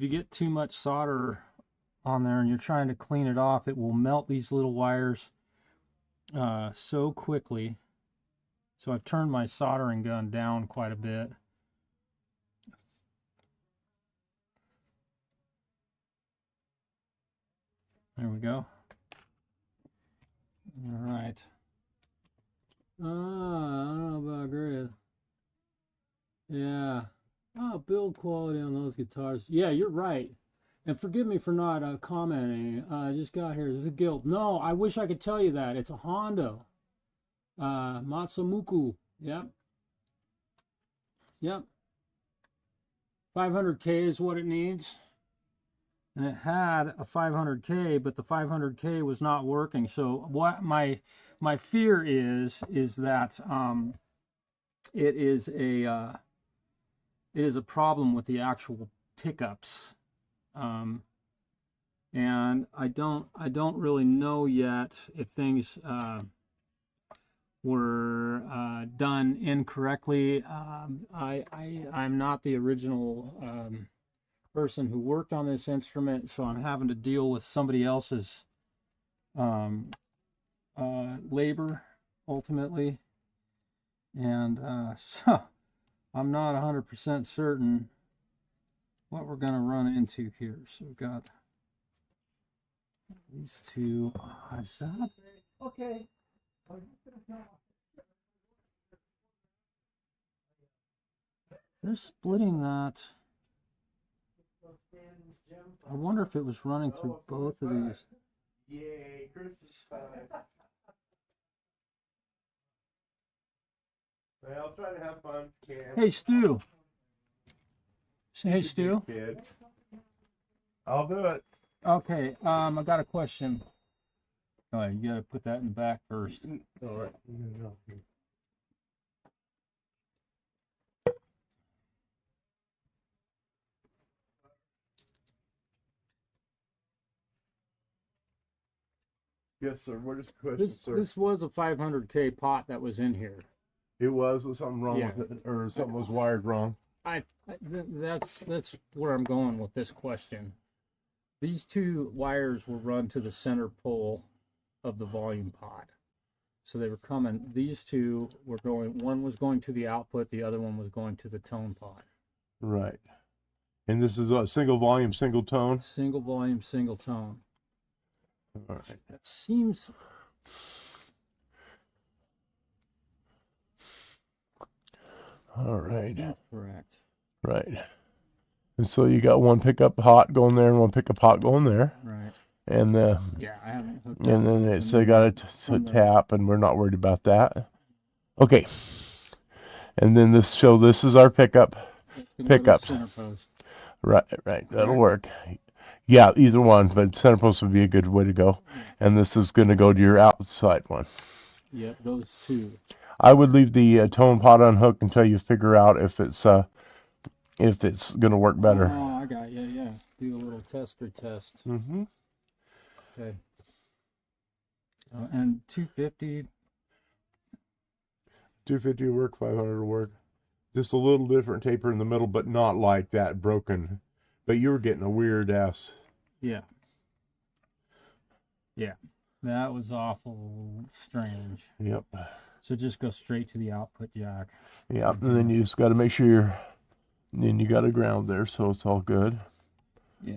get too much solder on there and you're trying to clean it off, it will melt these little wires so quickly. So I've turned my soldering gun down quite a bit. There we go. All right. I don't know about great. Yeah. Oh, build quality on those guitars. Yeah, you're right. And forgive me for not commenting. I just got here. This is a Guild. No, I wish I could tell you that. It's a Honda. Matsumuku. Yep. Yep. 500K is what it needs. And it had a 500K, but the 500K was not working. So what my fear is that it is a problem with the actual pickups. And I don't really know yet if things were done incorrectly. I'm not the original person who worked on this instrument, so I'm having to deal with somebody else's labor ultimately, and so I'm not 100% certain what we're going to run into here. So we've got these two. Is that Okay. they're splitting that? I wonder if it was running through both of these. Yay, Chris is fine. Well, I'll try to have fun. Hey, Stu. Say hey, Stu. Kid. I'll do it. Okay, I got a question. All right, you got to put that in the back first. All right. Yes, sir. What is the question, sir? This was a 500K pot that was in here. It was something wrong Yeah. with it, or something was wired wrong. That's where I'm going with this question. These two wires were run to the center pole of the volume pot. So they were coming, these two were going, one was going to the output, the other one was going to the tone pot. Right. And this is a single volume, single tone? Single volume, single tone. All right. That seems... All right. correct. Right. And so you got one pickup hot going there and one pickup hot going there. Right. And yeah, I haven't hooked and up then it's got a tap, and we're not worried about that. Okay. And then this is our pickups. Center post. Right. That'll work. Yeah, either one, but center post would be a good way to go. And this is going to go to your outside one. Yeah, those two. I would leave the tone pot unhooked until you figure out if it's going to work better. Oh, I got you. Yeah, do a little tester test. Mm-hmm. Okay. And 250. 250 will work. 500 will work. Just a little different taper in the middle, but not like that broken. But you were getting a weird ass. Yeah. Yeah. That was awful strange. Yep. So just go straight to the output jack. Yep. And then you just got to make sure you're. Then you got a ground there, so it's all good. Yeah.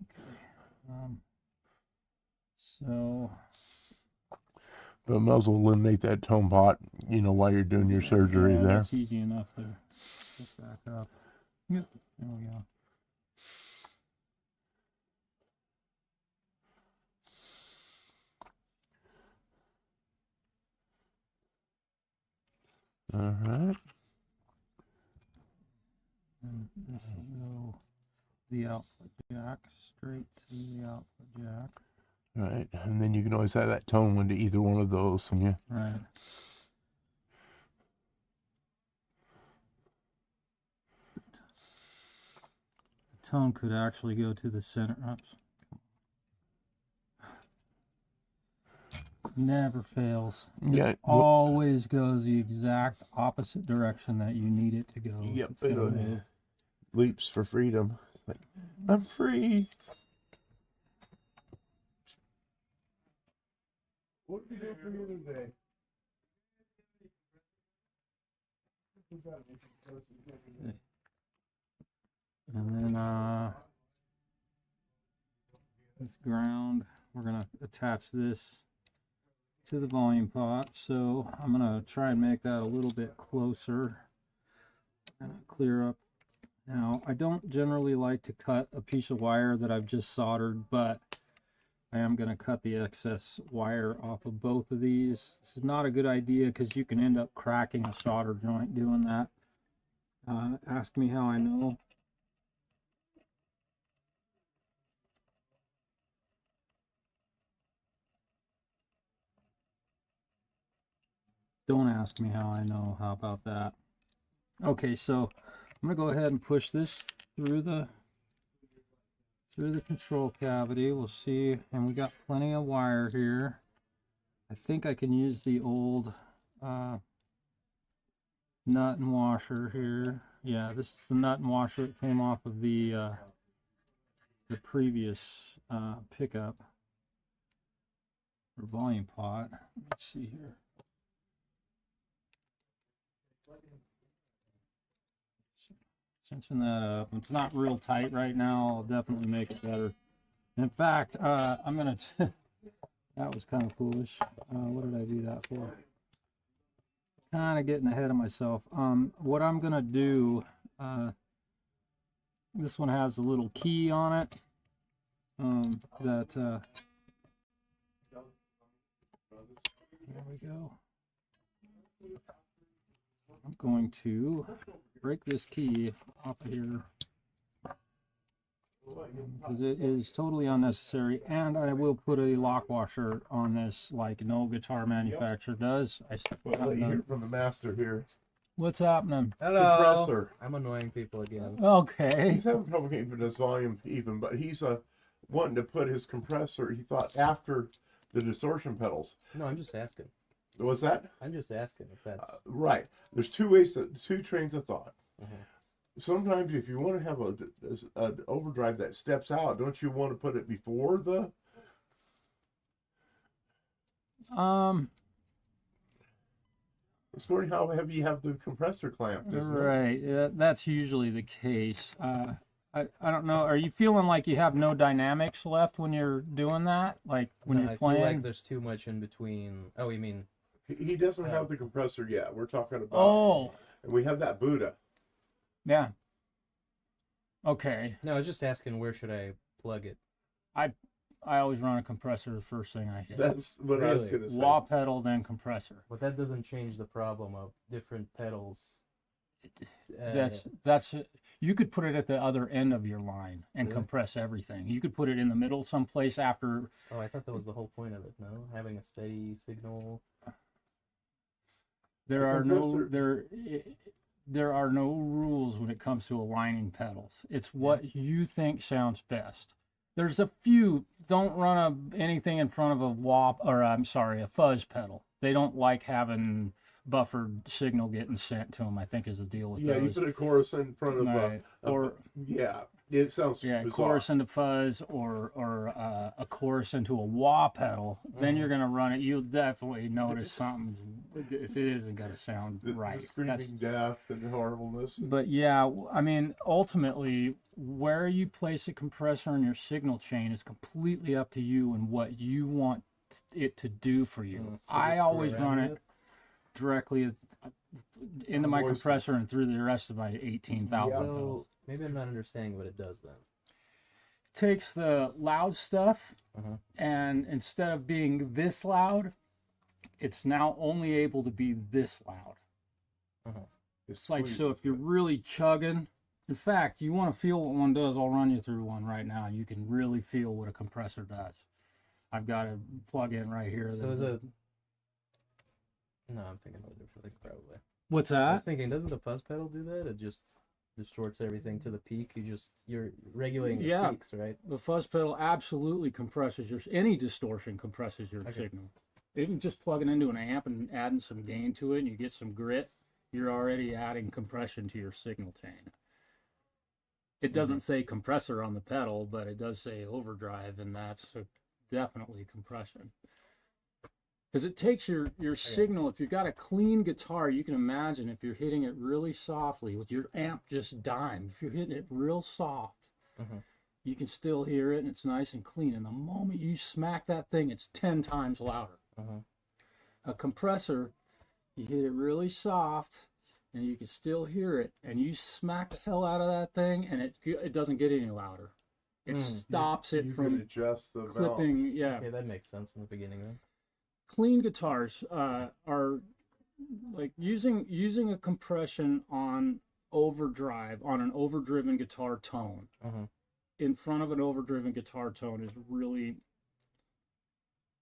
Okay. So. But might as well eliminate that tone pot, while you're doing your surgery Yeah, there. that's easy enough to get back up. Yep. There we go. All right. And this will go the output jack, straight to the output jack. Right, and then you can always add that tone window to either one of those when you. Right. The tone could actually go to the center. Oops. Never fails. Yeah. It always goes the exact opposite direction that you need it to go. Yep. It's gonna move. Leaps for freedom. It's like, I'm free. What did you do for you today? And then this ground, we're gonna attach this to the volume pot. So I'm gonna try and make that a little bit closer and clear up. Now, I don't generally like to cut a piece of wire that I've just soldered, but I am going to cut the excess wire off of both of these. This is not a good idea because you can end up cracking a solder joint doing that. Ask me how I know. Don't ask me how I know. How about that? Okay, so I'm going to go ahead and push this through the control cavity. We'll see, and we got plenty of wire here. I think I can use the old nut and washer here. Yeah, this is the nut and washer that came off of the previous pickup or volume pot. Let's see here. Cinching that up. It's not real tight right now. I'll definitely make it better. In fact, I'm gonna. That was kind of foolish. What did I do that for? Kind of getting ahead of myself. What I'm gonna do. This one has a little key on it. There we go. I'm going to break this key off of here because it is totally unnecessary, and I will put a lock washer on this like no guitar manufacturer does. Well, let you hear from the master here. What's happening? Hello. Compressor. I'm annoying people again. Okay. He's having trouble getting for this volume even, but he's wanting to put his compressor, he thought, after the distortion pedals. No, I'm just asking. What's that? I'm just asking if that's Right. There's two trains of thought. Sometimes if you want to have an overdrive that steps out, don't you want to put it before the? It's funny how heavy you have the compressor clamped. Right. That's usually the case. I don't know. Are you feeling like you have no dynamics left when you're doing that? Like when you're playing? I feel like there's too much in between. Oh, you mean? He doesn't have the compressor yet. We're talking about. Oh. And we have that Buddha. Yeah. Okay. No, I was just asking where should I plug it? I always run a compressor the first thing I hit. That's what I was going to say. Wah pedal, then compressor. But that doesn't change the problem of different pedals. That's you could put it at the other end of your line and compress everything. You could put it in the middle someplace after. Oh, I thought that was the whole point of it. No, having a steady signal. There are no rules when it comes to aligning pedals. It's what you think sounds best. There's a few. Don't run anything in front of a fuzz pedal. They don't like having buffered signal getting sent to them, I think is the deal with those. Yeah, you put a chorus in front of right. It sounds Yeah, bizarre. chorus into fuzz or a chorus into a wah pedal, then you're gonna run it. You'll definitely notice something. It isn't gonna sound right. The screaming death and horribleness. But yeah, I mean, ultimately, where you place a compressor in your signal chain is completely up to you and what you want it to do for you. I always run it directly into my compressor and through the rest of my 18,000 pedals. So maybe I'm not understanding what it does then. Takes the loud stuff and instead of being this loud, it's now only able to be this loud. It's like, so if you're really chugging, in fact, you want to feel what one does, I'll run you through one right now. You can really feel what a compressor does. I've got a plug-in right here. So is it... No, I'm thinking of a different thing probably. What's I that? was thinking, doesn't the fuzz pedal do that? It just distorts everything to the peak. You're regulating the peaks, right? The fuzz pedal absolutely compresses any distortion compresses your signal. Even just plugging into an amp and adding some gain to it and you get some grit, you're already adding compression to your signal chain. It doesn't say compressor on the pedal, but it does say overdrive, and that's definitely compression. Because it takes your signal, if you've got a clean guitar, you can imagine if you're hitting it really softly with your amp just dime, if you're hitting it real soft, you can still hear it and it's nice and clean. And the moment you smack that thing, it's 10 times louder. A compressor, you hit it really soft and you can still hear it, and you smack the hell out of that thing and it doesn't get any louder. It stops it from adjust the clipping. Yeah. Okay, that makes sense in the beginning then. Clean guitars are like using a compression on overdrive on an overdriven guitar tone in front of an overdriven guitar tone is really,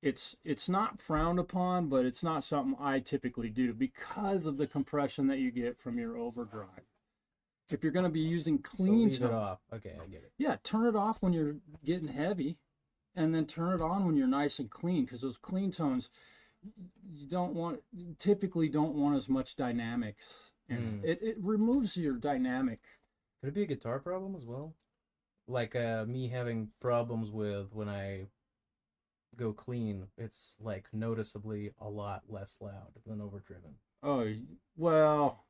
it's not frowned upon, but it's not something I typically do because of the compression that you get from your overdrive. If you're going to be using clean leave it off. Okay, I get it. Yeah, turn it off when you're getting heavy, and then turn it on when you're nice and clean, because those clean tones, you typically don't want as much dynamics. And it removes your dynamic. Could it be a guitar problem as well? Like me having problems with when I go clean, it's like noticeably a lot less loud than overdriven. Oh, well,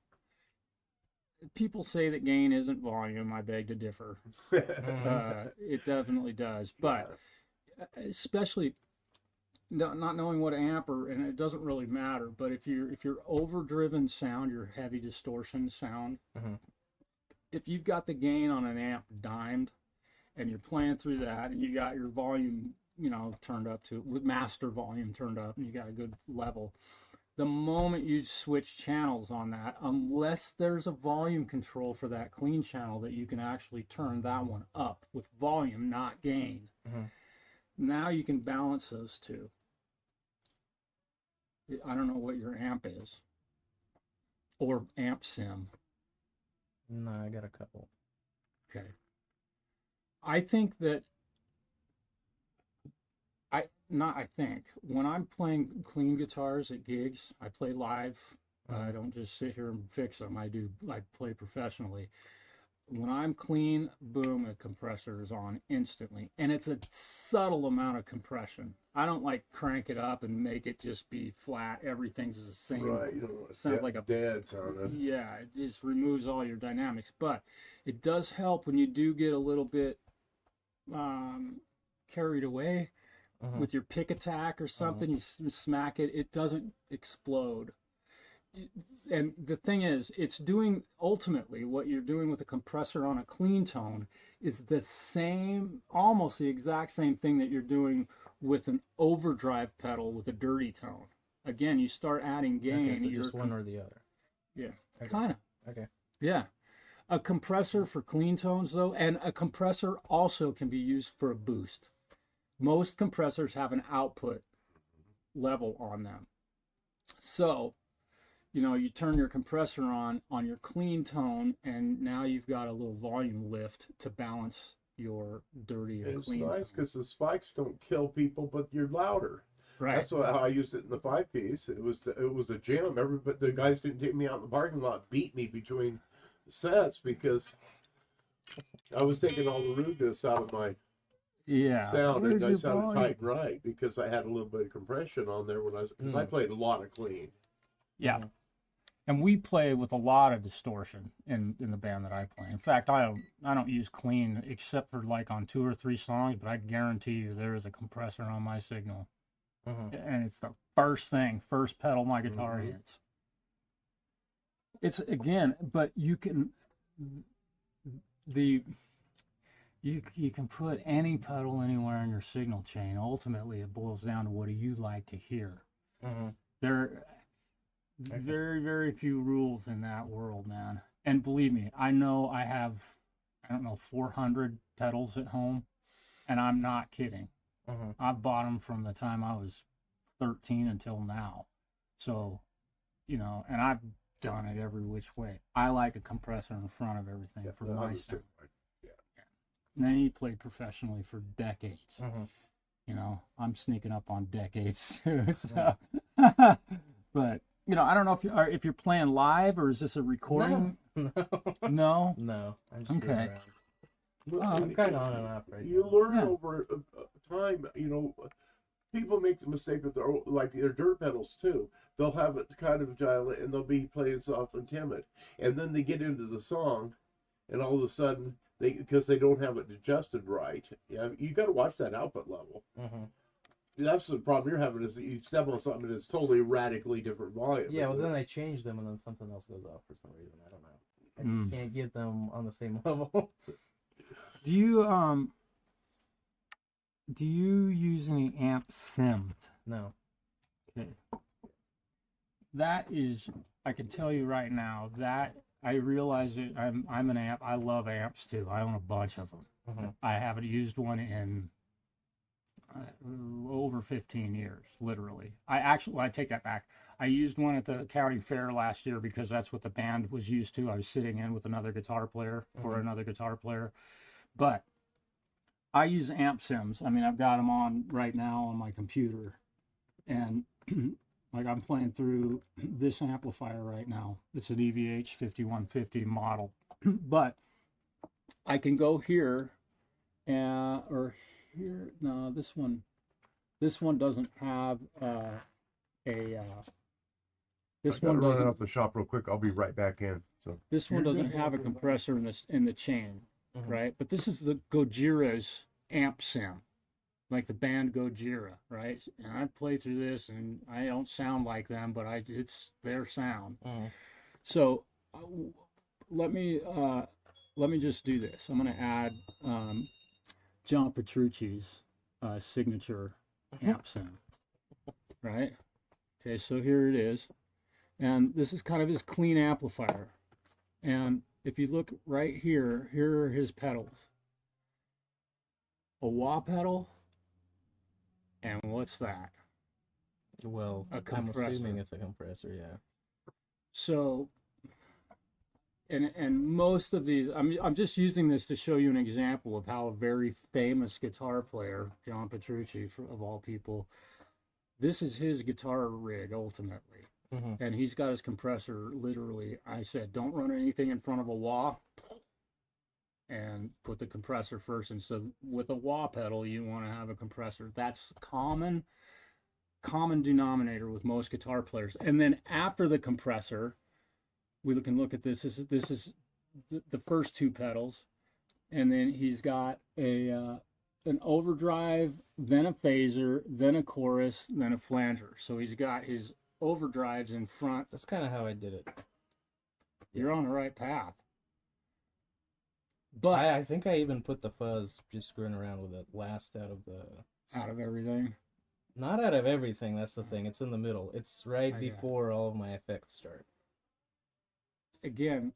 people say that gain isn't volume. I beg to differ. It definitely does, but especially not knowing what amp and it doesn't really matter. But if you're overdriven sound, your heavy distortion sound, if you've got the gain on an amp dimed and you're playing through that and you got your volume, turned up to with master volume turned up and you got a good level, the moment you switch channels on that, unless there's a volume control for that clean channel that you can actually turn that one up with volume, not gain. Now you can balance those two. I don't know what your amp is or amp sim. No, I got a couple. Okay. I think that when I'm playing clean guitars at gigs, I play live. I don't just sit here and fix them. I play professionally. When I'm clean, boom, a compressor is on instantly. And it's a subtle amount of compression. I don't like crank it up and make it just be flat. Everything's the same. Right. Sounds like a dead sound. Yeah, it just removes all your dynamics. But it does help when you do get a little bit carried away with your pick attack or something. You smack it, it doesn't explode. And the thing is, it's doing, ultimately, what you're doing with a compressor on a clean tone is the same, almost the exact same thing that you're doing with an overdrive pedal with a dirty tone. Again, you start adding gain. Okay, so just one or the other. Yeah, okay. Kind of. Okay. Yeah. A compressor for clean tones, though, and a compressor also can be used for a boost. Most compressors have an output level on them. So, you turn your compressor on your clean tone, and now you've got a little volume lift to balance your dirty or clean. It's nice because the spikes don't kill people, but you're louder. Right. That's how I used it in the 5-piece. It was a jam. The guys didn't take me out in the parking lot, beat me between sets because I was taking all the rudeness out of my Yeah. sound, Where's and I your sounded volume? tight and right because I had a little bit of compression on there when I was, because I played a lot of clean. Yeah. And we play with a lot of distortion in the band that I play. In fact, I don't use clean except for like on 2 or 3 songs, but I guarantee you there is a compressor on my signal. And it's the first pedal my guitar hits. It's again, but you can you can put any pedal anywhere in your signal chain. Ultimately, it boils down to what do you like to hear. There are very, very few rules in that world, man. And believe me, I know I have, I don't know, 400 pedals at home, and I'm not kidding. I've bought them from the time I was 13 until now. So, you know, and I've done it every which way. I like a compressor in front of everything for my sound. And then he played professionally for decades. You know, I'm sneaking up on decades too. So, but you know, I don't know if you're playing live or is this a recording? No. No. I'm just Okay. I'm kind of on and off right You now. learn over time, you know. People make the mistake with their dirt pedals too. They'll have it kind of gyrate and they'll be playing soft and timid, and then they get into the song, and all of a sudden because they don't have it adjusted right. Yeah, you got to watch that output level. That's the problem you're having is that you step on something that's totally radically different volume. Yeah, well then I change them and then something else goes off for some reason. I don't know. I just can't get them on the same level. Do you use any amp sims? No. Okay. That is, I can tell you right now that I realize that I'm an amp. I love amps too. I own a bunch of them. I haven't used one in over 15 years, literally. I take that back. I used one at the county fair last year because that's what the band was used to. I was sitting in with another guitar player for another guitar player. But I use amp sims. I mean, I've got them on right now on my computer. And like I'm playing through this amplifier right now. It's an EVH 5150 model. But I can go here or here. No, this one doesn't have this one run doesn't out the shop real quick. I'll be right back in. So this one doesn't have a compressor in the chain, right? But this is the Gojira's amp sim, like the band Gojira, right? And I play through this, and I don't sound like them, but it's their sound. So let me just do this. I'm going to add John Petrucci's signature amp sim, right? Okay, so here it is. And this is kind of his clean amplifier. And if you look right here, here are his pedals. A wah pedal, and what's that? Well, I'm assuming it's a compressor, yeah. So, and most of these, I'm just using this to show you an example of how a very famous guitar player, John Petrucci, of all people, this is his guitar rig ultimately. And he's got his compressor literally, I said, don't run anything in front of a wah and put the compressor first. And so with a wah pedal, you want to have a compressor. That's common denominator with most guitar players. And then after the compressor, we can look at this. This is the first 2 pedals. And then he's got an overdrive, then a phaser, then a chorus, then a flanger. So he's got his overdrives in front. That's kind of how I did it. You're on the right path. But I think I even put the fuzz just screwing around with it last out of everything. Not out of everything, that's the thing. It's in the middle. It's right before all of my effects start. Again,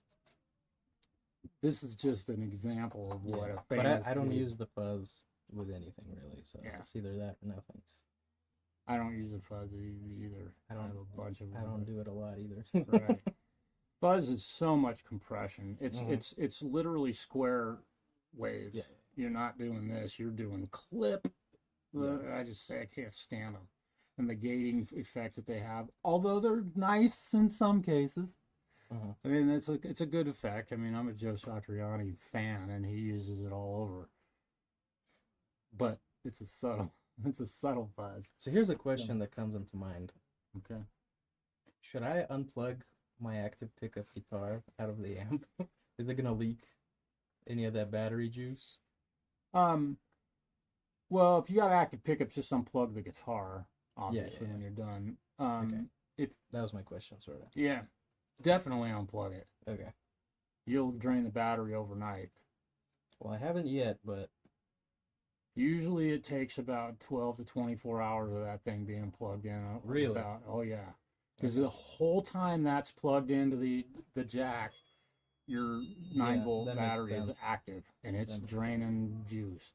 this is just an example of what a famous But I don't use the fuzz with anything really, so it's either that or nothing. I don't use a fuzz either. I have a bunch of them. I don't do it a lot either. Right. Fuzz is so much compression. It's literally square waves. Yeah. You're not doing this. You're doing clip. Yeah. I just say I can't stand them. And the gating effect that they have, although they're nice in some cases, I mean, it's a good effect. I mean, I'm a Joe Satriani fan, and he uses it all over. But it's a subtle fuzz. So here's a question that comes into mind. Okay. Should I unplug my active pickup guitar out of the amp? Is it gonna leak any of that battery juice? Well, if you got active pickups, just unplug the guitar, obviously, yeah. when you're done. Okay. If That was my question, sort of. Yeah, definitely unplug it. Okay. You'll drain the battery overnight. Well, I haven't yet, but Usually it takes about 12 to 24 hours of that thing being plugged in. Really? Oh yeah. Because the whole time that's plugged into the jack, your 9-volt that makes battery is sense. active, and it's That makes draining juice.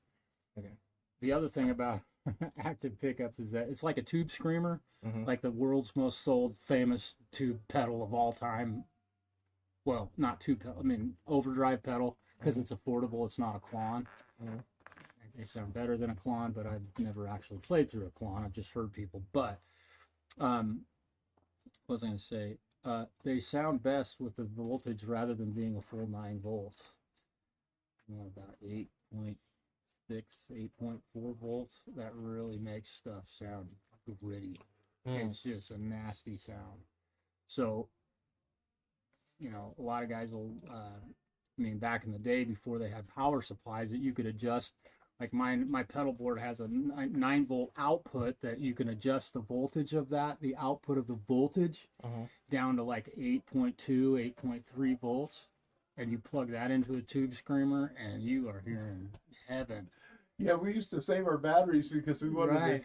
Okay. The other thing about active pickups is that it's like a tube screamer, like the world's most sold famous tube pedal of all time. Well, not tube pedal, I mean overdrive pedal, because it's affordable, it's not a Klon. They sound better than a Klon, but I've never actually played through a Klon. I've just heard people. But what was I going to say? They sound best with the voltage rather than being a full 9 volts. About 8.6, 8.4 volts. That really makes stuff sound gritty. It's just a nasty sound. So, a lot of guys will, I mean, back in the day before they had power supplies that you could adjust. Like my pedal board has a 9-volt output that you can adjust the voltage of that, the output of the voltage, down to like 8.2, 8.3 volts. And you plug that into a tube screamer, and you are hearing heaven. Yeah, we used to save our batteries because we wanted a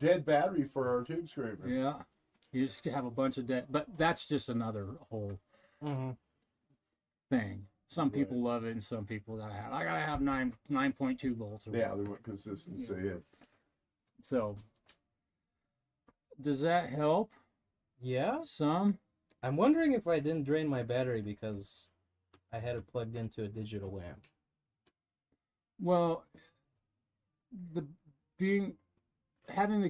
dead battery for our tube screamer. Yeah, you just have a bunch of dead, but that's just another whole thing. Some people love it, and some people I gotta have 9.2 volts. Yeah, they want consistency. Yeah. So, does that help? Yeah. Some. I'm wondering if I didn't drain my battery because I had it plugged into a digital amp. Well, having the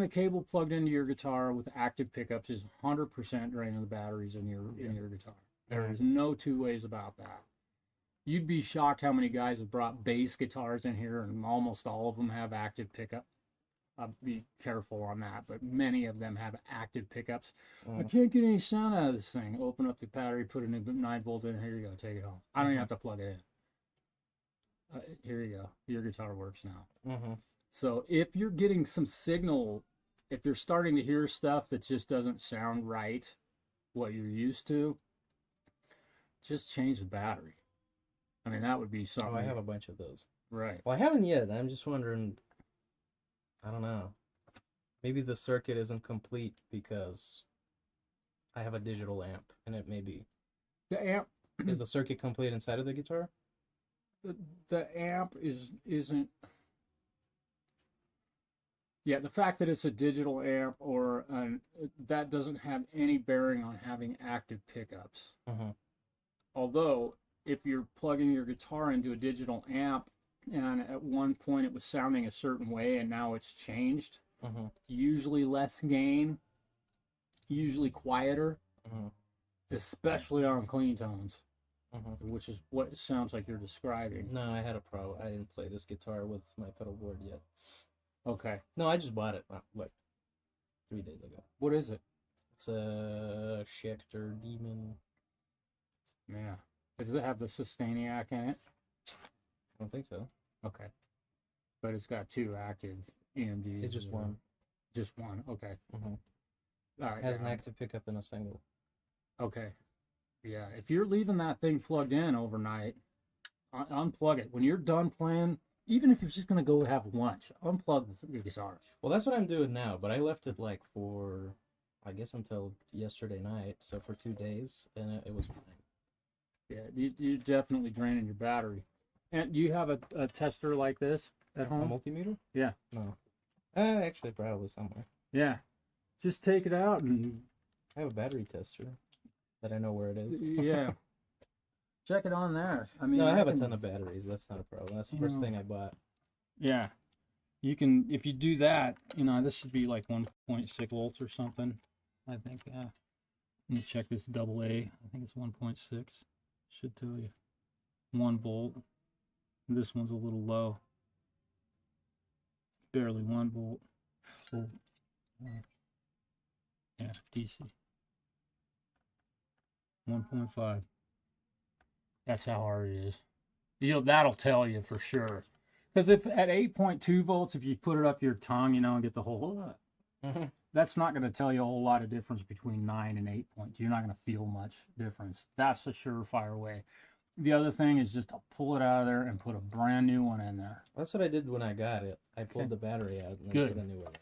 cable plugged into your guitar with active pickups is 100% draining the batteries in your guitar. There is no two ways about that. You'd be shocked how many guys have brought bass guitars in here, and almost all of them have active pickup. Be careful on that, but many of them have active pickups. I can't get any sound out of this thing. Open up the battery, put a 9-volt in. Here you go, take it home. I don't even have to plug it in. Here you go. Your guitar works now. So if you're getting some signal, if you're starting to hear stuff that just doesn't sound right, what you're used to, just change the battery. I mean, that would be something. Oh, I have a bunch of those. Right. Well, I haven't yet. I'm just wondering. I don't know. Maybe the circuit isn't complete because I have a digital amp, and it may be. The amp is the circuit complete inside of the guitar? The amp isn't. Yeah, the fact that it's a digital amp that doesn't have any bearing on having active pickups. Although, if you're plugging your guitar into a digital amp, and at one point it was sounding a certain way and now it's changed, usually less gain, usually quieter, especially on clean tones, which is what it sounds like you're describing. No, I had a pro. I didn't play this guitar with my pedal board yet. Okay. No, I just bought it like 3 days ago. What is it? It's a Schecter Demon. Yeah. Does it have the Sustainiac in it? I don't think so. Okay. But it's got 2 active EMGs. It's just one. Just one. Okay. All right. It has an active pickup and a single. Okay. Yeah. If you're leaving that thing plugged in overnight, unplug it. When you're done playing, even if you're just going to go have lunch, unplug the guitar. Well, that's what I'm doing now, but I left it like for, I guess, until yesterday night, so for 2 days, and it was fine. Yeah, you're definitely draining your battery. And do you have a tester like this at home? A multimeter? Yeah. No. Actually, probably somewhere. Yeah. Just take it out and... I have a battery tester that I know where it is. Yeah. Check it on there. I mean, no, I have a ton of batteries. That's not a problem. That's the first thing I bought. Yeah. You can, if you do that, this should be like 1.6 volts or something, I think, yeah. Let me check this double A. I think it's 1.6. Should tell you. 1 volt. This one's a little low. Barely 1 volt. So, yeah, DC. 1.5. That's how hard it is. That'll tell you for sure. Because if at 8.2 volts, if you put it up your tongue, and get the whole, that's not going to tell you a whole lot of difference between 9 and 8.2. You're not going to feel much difference. That's a surefire way. The other thing is just to pull it out of there and put a brand new one in there. That's what I did when I got it. I pulled the battery out and then put a new one in.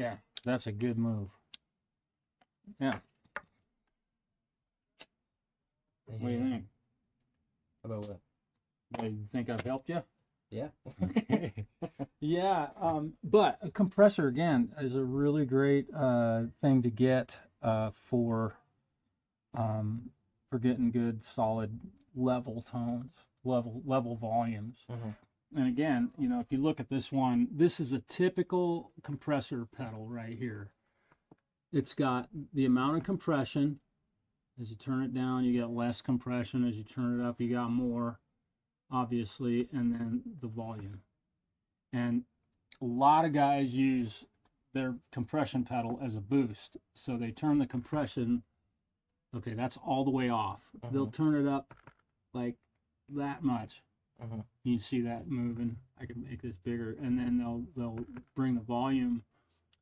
Yeah, that's a good move. Yeah. What do you think? About what? You think I've helped you? Yeah. Okay. Yeah, but a compressor, again, is a really great thing to get for getting good, solid level tones, level volumes. And again, if you look at this one, this is a typical compressor pedal right here. It's got the amount of compression. As you turn it down, you get less compression. As you turn it up, you got more, obviously, and then the volume. And a lot of guys use their compression pedal as a boost. So they turn the compression, okay, that's all the way off. They'll turn it up like that much. You can see that moving. I can make this bigger. And then they'll bring the volume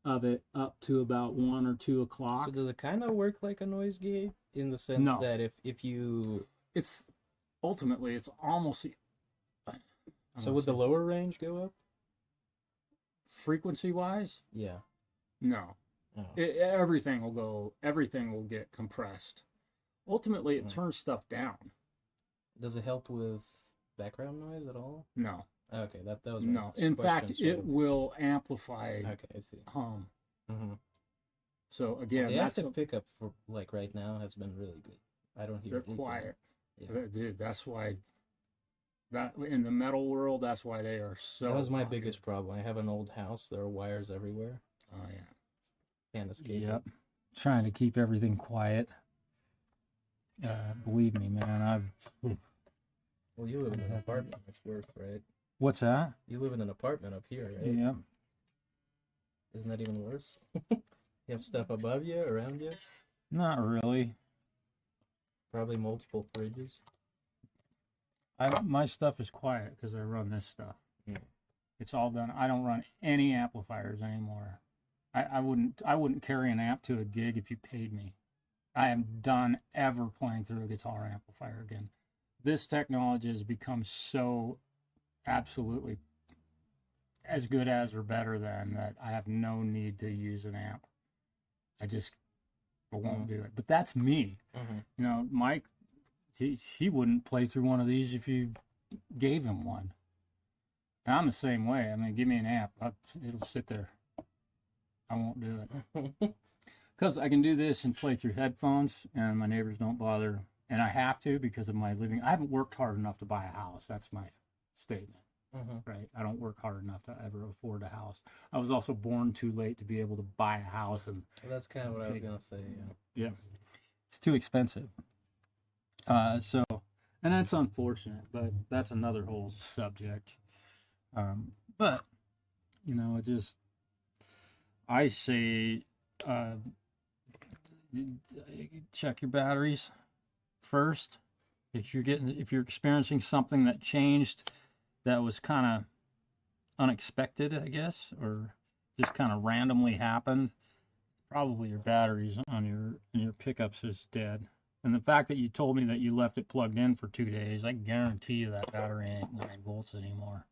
of it up to about 1 or 2 o'clock. So does it kind of work like a noise gate in the sense that if you... It's ultimately, it's almost... So would the lower range go up? Frequency-wise? Yeah. No. Oh. Everything will get compressed. Ultimately, it turns stuff down. Does it help with background noise at all? No. Okay, that was no. In fact, it will amplify I see. hum. So again, the that's active pickup for like right now has been really good. I don't hear. They're quiet. Yeah. Dude, that's why. That in the metal world, that's why they are so. That was my biggest problem. I have an old house. There are wires everywhere. Oh yeah. Can't escape. Yep. Trying to keep everything quiet. Believe me, man. Well, you live in an apartment. It's worse, right? What's that? You live in an apartment up here, right? Yeah. Isn't that even worse? You have stuff above you, around you? Not really. Probably multiple fridges. My stuff is quiet because I run this stuff. It's all done. I don't run any amplifiers anymore. I wouldn't carry an amp to a gig if you paid me. I am done ever playing through a guitar amplifier again. This technology has become so absolutely as good as or better than that I have no need to use an amp. I won't do it. But that's me. Mike, he wouldn't play through one of these if you gave him one. And I'm the same way. I mean, give me an amp. It'll sit there. I won't do it. Because I can do this and play through headphones, and my neighbors don't bother. And I have to because of my living. I haven't worked hard enough to buy a house. That's my statement. Right? I don't work hard enough to ever afford a house. I was also born too late to be able to buy a house. And well, that's kind of what I was going to say. Yeah. It's too expensive. And that's unfortunate, but that's another whole subject. But, I say, check your batteries first. If you're experiencing something that changed that was kind of unexpected, I guess, or just kind of randomly happened, probably your batteries on your pickups is dead. And the fact that you told me that you left it plugged in for 2 days, I guarantee you that battery ain't 9 volts anymore.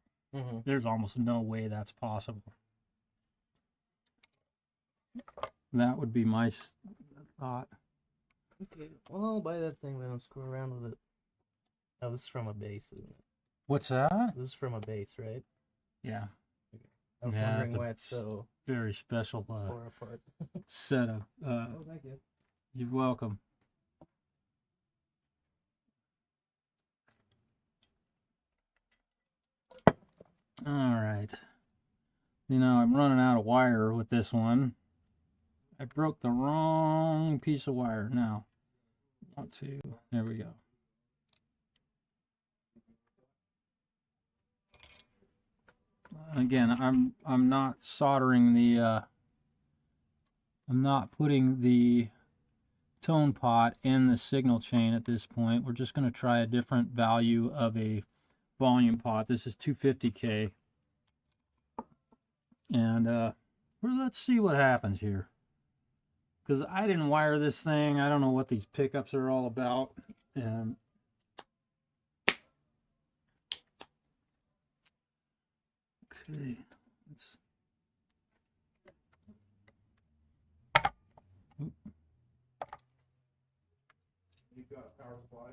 There's almost no way that's possible. That would be my thought. Okay, well, I'll buy that thing then and screw around with it. Oh, this is from a bass, isn't it? What's that? This is from a bass, right? Yeah. Okay. I was wondering why it's so very special far apart. setup. Oh, thank you. You're welcome. All right. I'm running out of wire with this one. I broke the wrong piece of wire. Now, Want to, there we go. Again, I'm not soldering the I'm not putting the tone pot in the signal chain at this point. We're just going to try a different value of a volume pot. This is 250K. And let's see what happens here. Because I didn't wire this thing. I don't know what these pickups are all about. And okay, let's. You got power supply?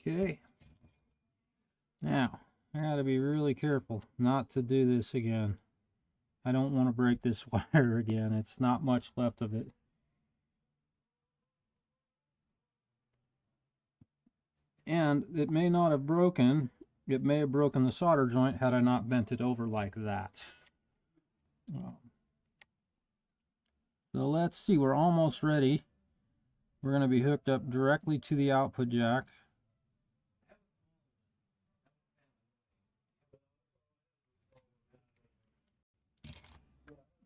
Okay. Now, I gotta be really careful not to do this again. I don't want to break this wire again. It's not much left of it. And it may not have broken. It may have broken the solder joint had I not bent it over like that. So let's see, we're almost ready. We're going to be hooked up directly to the output jack.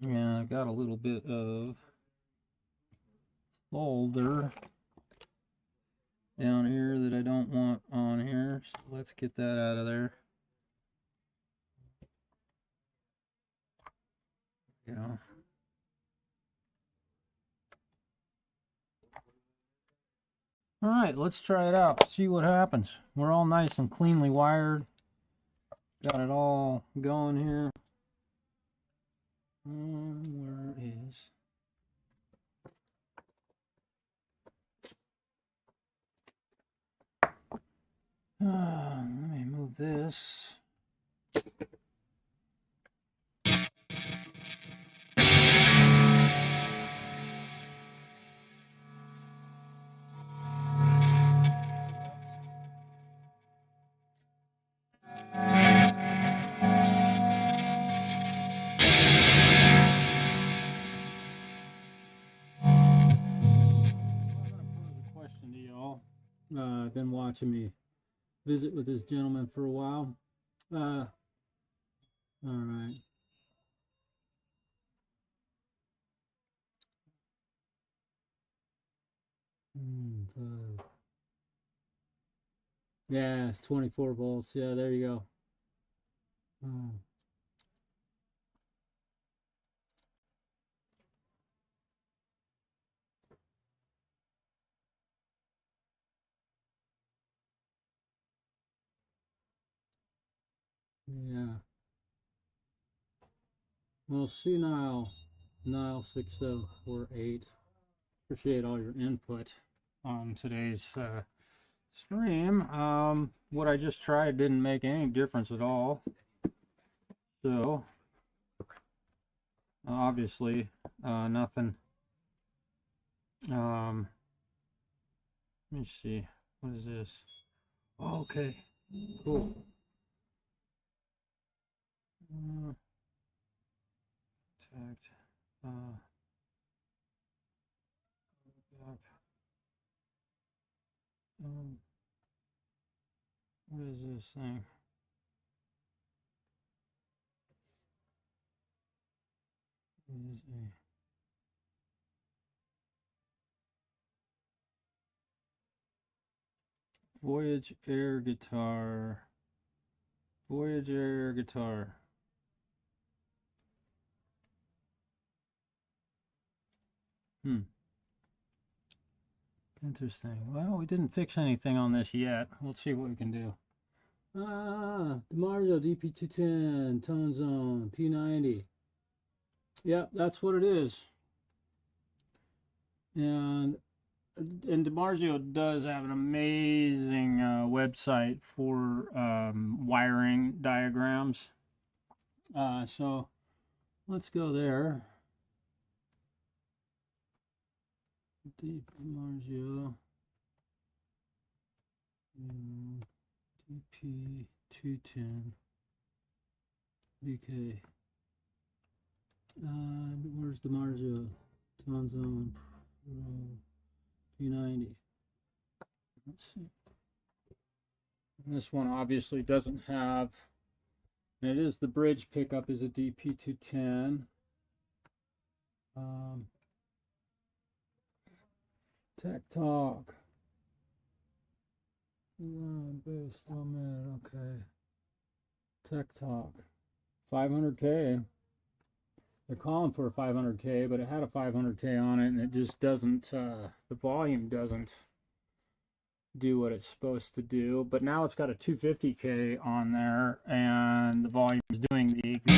And I've got a little bit of solder down here that I don't want on here. So let's get that out of there. Yeah. All right, let's try it out. See what happens. We're all nice and cleanly wired. Got it all going here. Where is? Let me move this. Question to y'all. I've been watching me visit with this gentleman for a while. All right. Yeah, it's 24 volts. Yeah, there you go. Yeah. Well, see Nile 6048. Appreciate all your input on today's stream. What I just tried didn't make any difference at all. So obviously nothing. Let me see. What is this? Oh, okay. Cool. Contact. What is this thing? It is a Voyage Air Guitar. Voyage Air Guitar. Interesting. Well, we didn't fix anything on this yet. Let's see what we can do. DiMarzio DP210, Tone Zone, P90. Yep, that's what it is. And DiMarzio does have an amazing website for wiring diagrams. So let's go there. DiMarzio. DP210. BK. Where's DiMarzio? Tone Zone Pro P90. Let's see. And this one obviously doesn't have. And it is the bridge pickup is a DP210. Tech Talk. Bass, low mid, okay. Tech Talk. 500K. They're calling for a 500K, but it had a 500K on it, and it just doesn't, the volume doesn't do what it's supposed to do. But now it's got a 250K on there, and the volume is doing the exact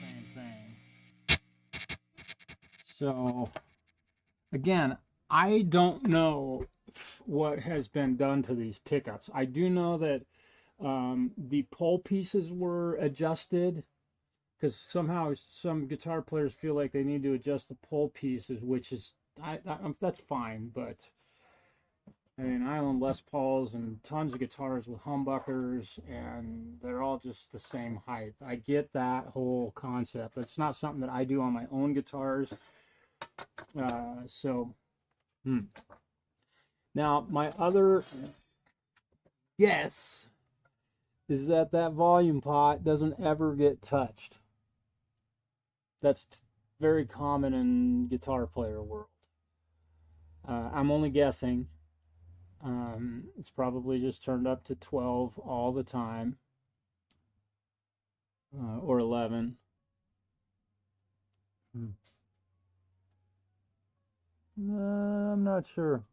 same thing. So, again, I don't know what has been done to these pickups. I do know that the pole pieces were adjusted, because somehow some guitar players feel like they need to adjust the pole pieces, which is that's fine. But I mean, I own Les Pauls and tons of guitars with humbuckers, and they're all just the same height. I get that whole concept. It's not something that I do on my own guitars. Now, my other guess is that volume pot doesn't ever get touched. That's very common in guitar player world. I'm only guessing. It's probably just turned up to 12 all the time, or 11. I'm not sure.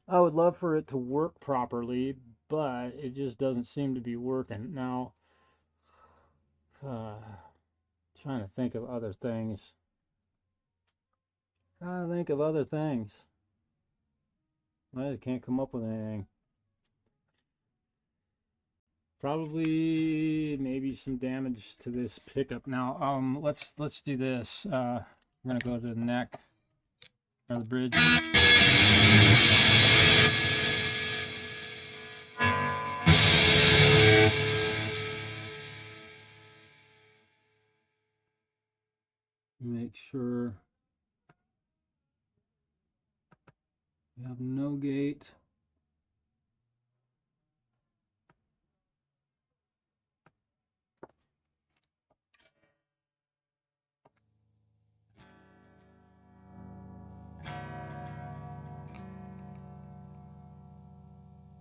I would love for it to work properly, but it just doesn't seem to be working. Now, trying to think of other things. I just can't come up with anything. Probably maybe some damage to this pickup. Now, let's do this. I'm gonna go to the neck or the bridge. Make sure you have no gate.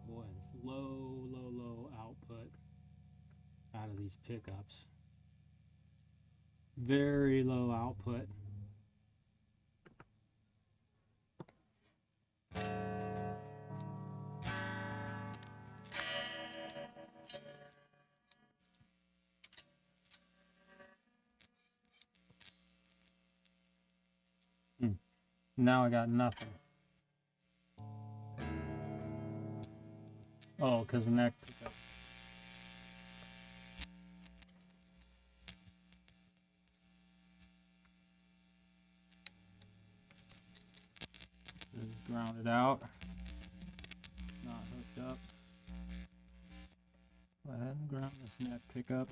Boy, it's low output out of these pickups. Very low output. Now I got nothing. Oh, because the neck pickup. It's grounded out. Not hooked up. Go ahead and ground this neck pickup.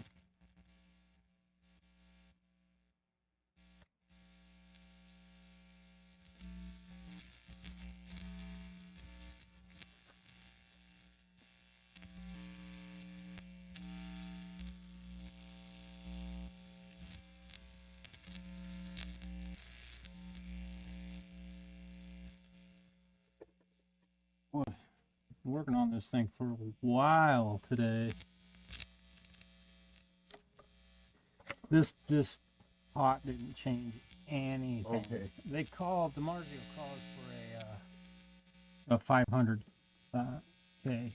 Boy, I'm working on this thing for a while today. This pot didn't change anything. Okay. DiMarzio calls for a 500 Okay.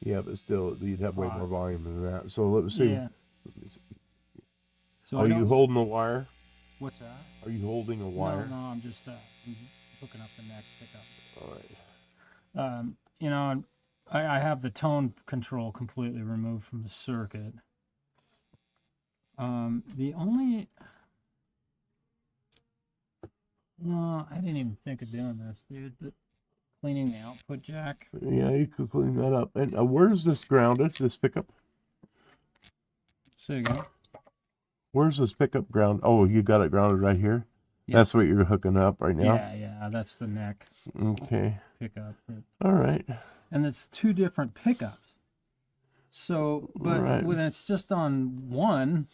Yeah, but still, you'd have way more 5. volume than that. So let's see. Yeah. So Are I you don't. holding a wire? What's that? Are you holding a No, wire? no, I'm just I'm hooking up the next pickup. All right. You know, I have the tone control completely removed from the circuit. The only, no, I didn't even think of doing this, dude, but cleaning the output jack. Yeah, you could clean that up. And where's this grounded, this pickup? Say again. Where's this pickup ground? Oh, you got it grounded right here? Yeah. That's what you're hooking up right now? Yeah, that's the neck Okay. pickup. All right. And it's 2 different pickups. So, but Right. when it's just on one,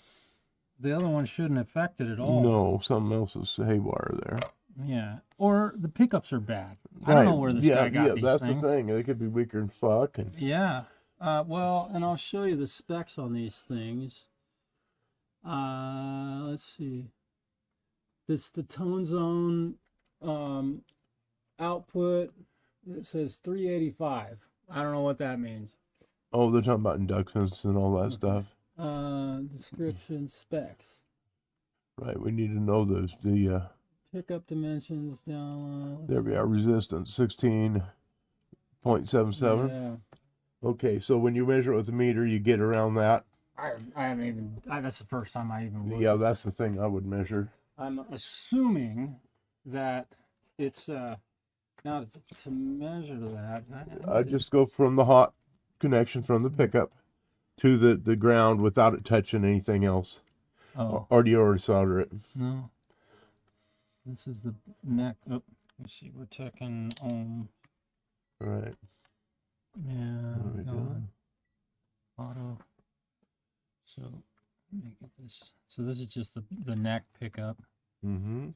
the other one shouldn't affect it at all. No, something else is haywire there. Yeah. Or the pickups are bad. I don't know where this guy got these that's things. the thing. They could be weaker than fuck. And Yeah. Well, and I'll show you the specs on these things. Let's see. This the tone zone output. It says 385. I don't know what that means. oh, they're talking about inductance and all that stuff. Description specs. Right. We need to know those. The Pickup dimensions down. there we are. Resistance 16.77. Yeah. Okay, so when you measure it with a meter, you get around that. I haven't even. That's the first time I even looked. Yeah, that's the thing I would measure. I'm assuming that it's now to measure that. I just go from the hot connection from the pickup to the ground without it touching anything else. Oh Or do you already solder it? no. This is the neck. Oh, let's see. We're checking ohm. All right. Yeah. There we go. Auto. So let me get this. So this is just the neck pickup. Mm-hmm.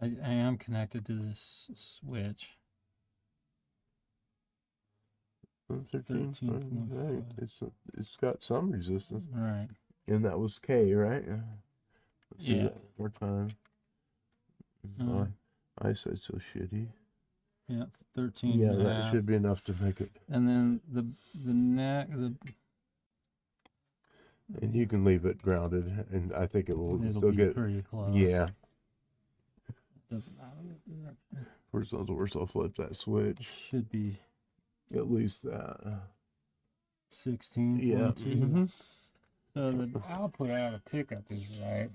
I am connected to this switch. 13. 13.5. Right. It's got some resistance. Right. And that was K, right? Let's see Yeah. that one more time. I said so shitty. Yeah, 13. Yeah, and a that half. should be enough to make it. And then the neck, And you can leave it grounded, and I think it'll still be get. pretty close. Yeah. Doesn't matter. First those worse, I'll flip that switch. Should be At least that. 16. Yeah. Mm-hmm. So the output out of the pickup is right.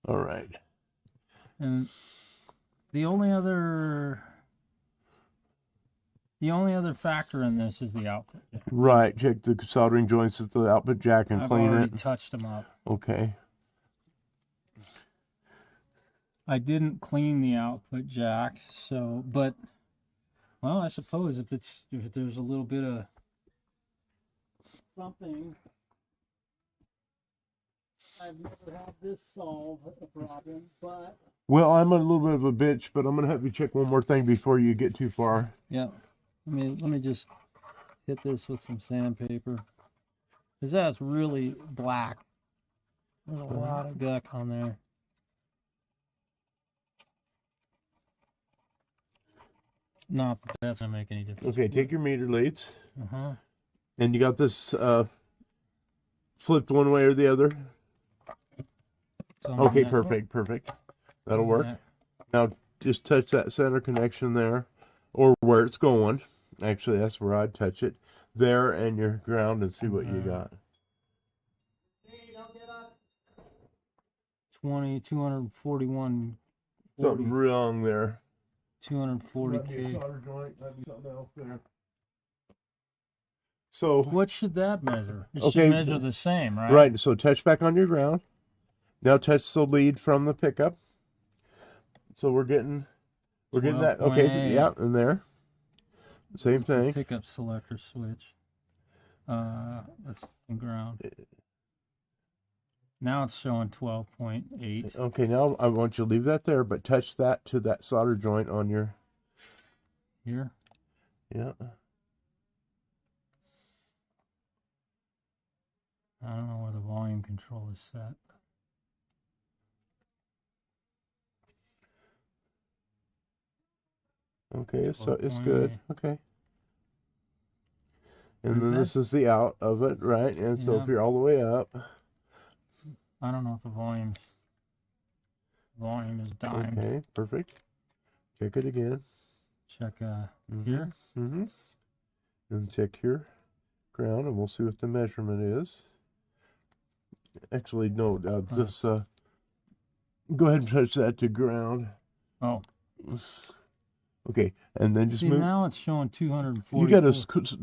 All right. And the only other factor in this is the output. Right. Check the soldering joints at the output jack and I've clean already it. touched them up. Okay. I didn't clean the output jack, so but well, I suppose if there's a little bit of something, I've never had this solve a problem, but Well, I'm a little bit of a bitch, but I'm gonna have you check one more thing before you get too far. yeah. Let me just hit this with some sandpaper, because that's really black. There's a lot of guck on there. Not that that's gonna make any difference. Okay, take your meter leads, Uh-huh. and you got this flipped one way or the other. So Okay, that- perfect. That'll work. that- Now just touch that center connection there, or where it's going. Actually, that's where I'd touch it. There and your ground, and see what you got. 20, 241, Something wrong there. 240K. Might be something else there. So What should that measure? It Okay. should measure the same, right? right, so touch back on your ground. Now touch the lead from the pickup. So we're getting that. Okay, 12.8. yeah, in there. Same It's a thing. pickup selector switch. That's ground. Now it's showing 12.8. Okay, now I want you to leave that there, but touch that to that solder joint on your. Here. Yeah. I don't know where the volume control is set. Okay, so it's good. 12.8. Okay. And Is then that- this is the out of it, right? And so Yeah. if you're all the way up, I don't know if the volume is dimed. okay, perfect. Check it again. Check Mhm, here. mhm. And check your ground, and we'll see what the measurement is. Actually, no, this. Go ahead and touch that to ground. Oh. Okay, and then just See, move. now it's showing 244. You got a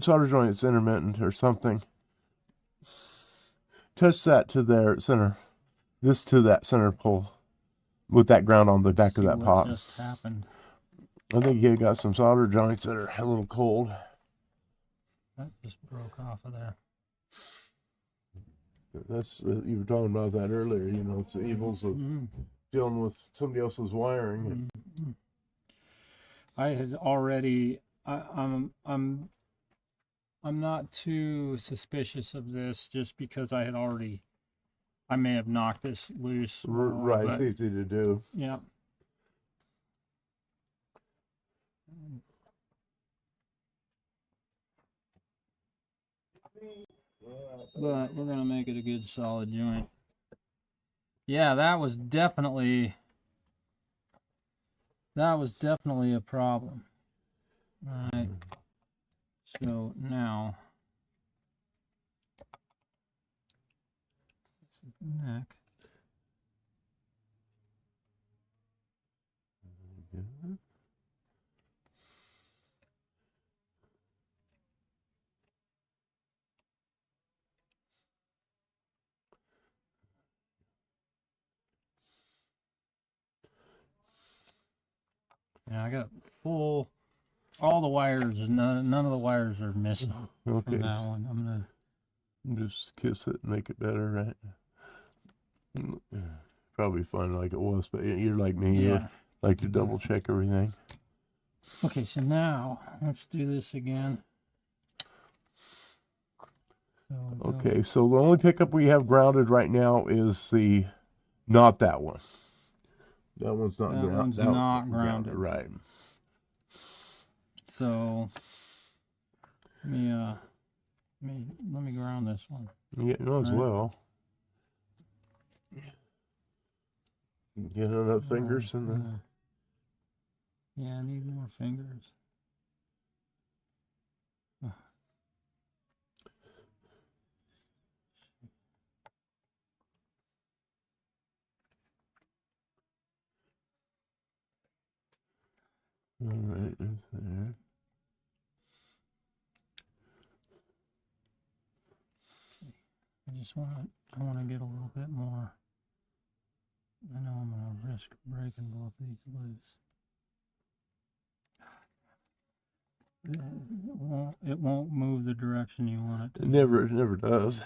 solder joint that's intermittent or something. Touch that to their center. This to that center pole with that ground on the back of that what pot. just happened. I think you got some solder joints that are a little cold. That just broke off of there. That's you were talking about that earlier. You know, it's the evils of dealing with somebody else's wiring. I had already. I'm not too suspicious of this, just because I may have knocked this loose. Right, but, it's easy to do. yeah. But we're gonna make it a good solid joint. Yeah, that was definitely a problem. All right. So now this is the neck. Yeah, I got full. All the wires. None of the wires are missing Okay. from that one. I'm gonna just kiss it and make it better, right? Probably fine like it was, but you're like me. You like to double check everything. Okay, so now let's do this again. Okay, so the only pickup we have grounded right now is not that one. That one's not grounded. That one's not grounded. Right. So let me ground this one. Yeah, you as well. Get enough fingers in the. Yeah, I need more fingers. All right, that's there. I want to get a little bit more. I know I'm going to risk breaking both these loose. It won't move the direction you want it to. It never does.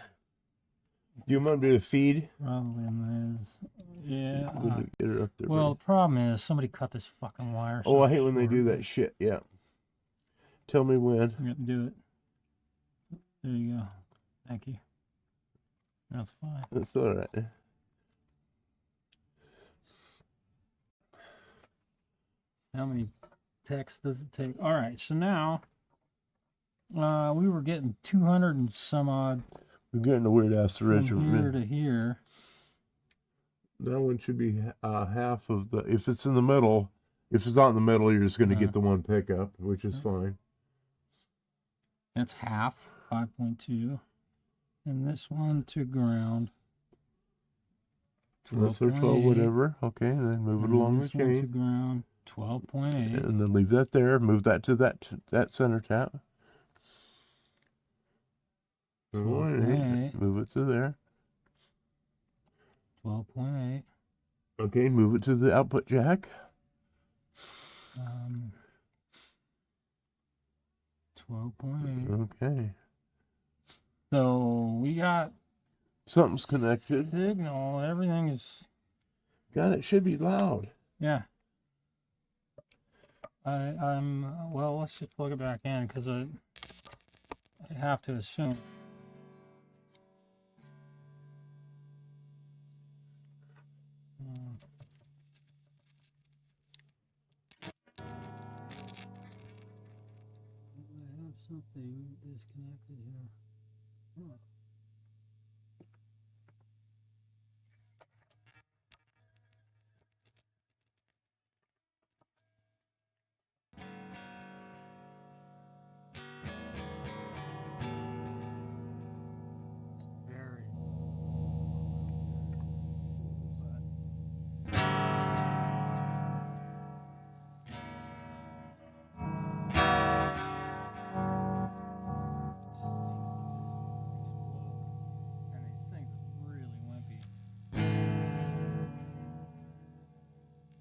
Do you want me to feed? Probably is. Yeah. Get it up there. Well, the problem is somebody cut this fucking wire. Oh, I hate when they do that shit. Yeah. Tell me when. You have to do it. There you go. Thank you. That's fine. That's all right. How many texts does it take? All right, so now we were getting 200 and some odd. We're getting a weird ass direction from here to here. That one should be half of the. If it's in the middle, if it's not in the middle, you're just going to get the one pickup, which is fine. That's half, 5.2, and this one to ground. Let's say 12, whatever. Okay, and then move it along the chain. To ground, 12.8. And then leave that there. Move that to that center tap. 12.8. Move it to there. 12.8. Okay, move it to the output jack. 12.8. Okay. So we got something's connected. Signal. Everything is. God, it should be loud. Yeah. Well, let's just plug it back in because I have to assume.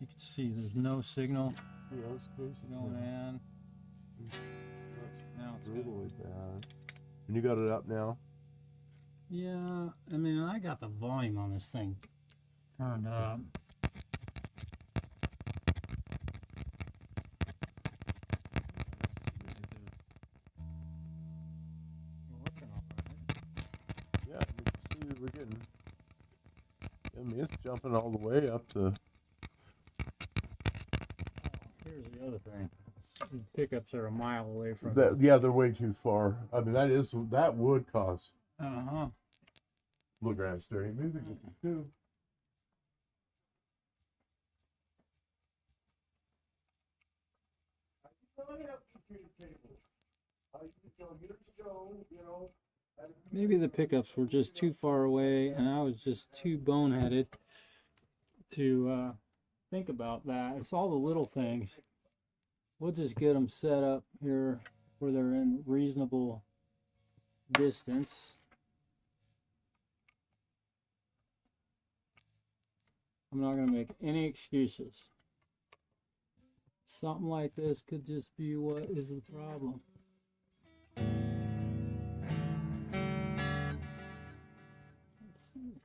You can see there's no signal Yeah, that's crazy. going in. Now it's good. Brutally bad. And you got it up now? Yeah, I mean, I got the volume on this thing turned up. Yeah, you can see we're getting. I mean, it's jumping all the way up to. Here's the other thing. These pickups are a mile away from That, yeah, they're way too far. I mean, that would cause bluegrass stereo music too. Maybe the pickups were just too far away and I was just too boneheaded to think about that. It's all the little things. We'll just get them set up here where they're in reasonable distance. I'm not going to make any excuses. Something like this could just be what is the problem. Let's see.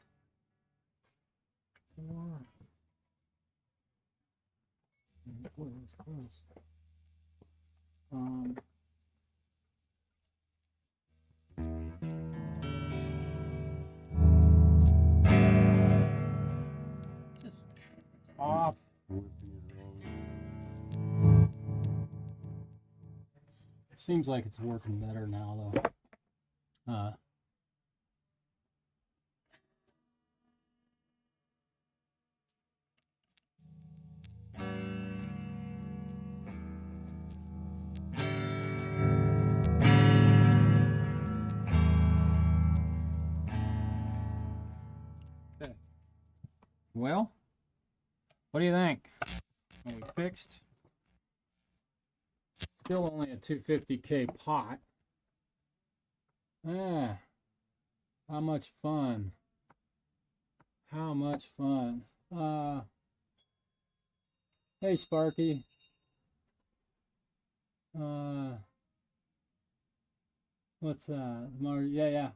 Boy, that's close. Just off. It seems like it's working better now, though. Okay. Well, what do you think? Are we fixed? Still only a 250K pot. Ah, how much fun. How much fun. Hey Sparky. What's that? Yeah.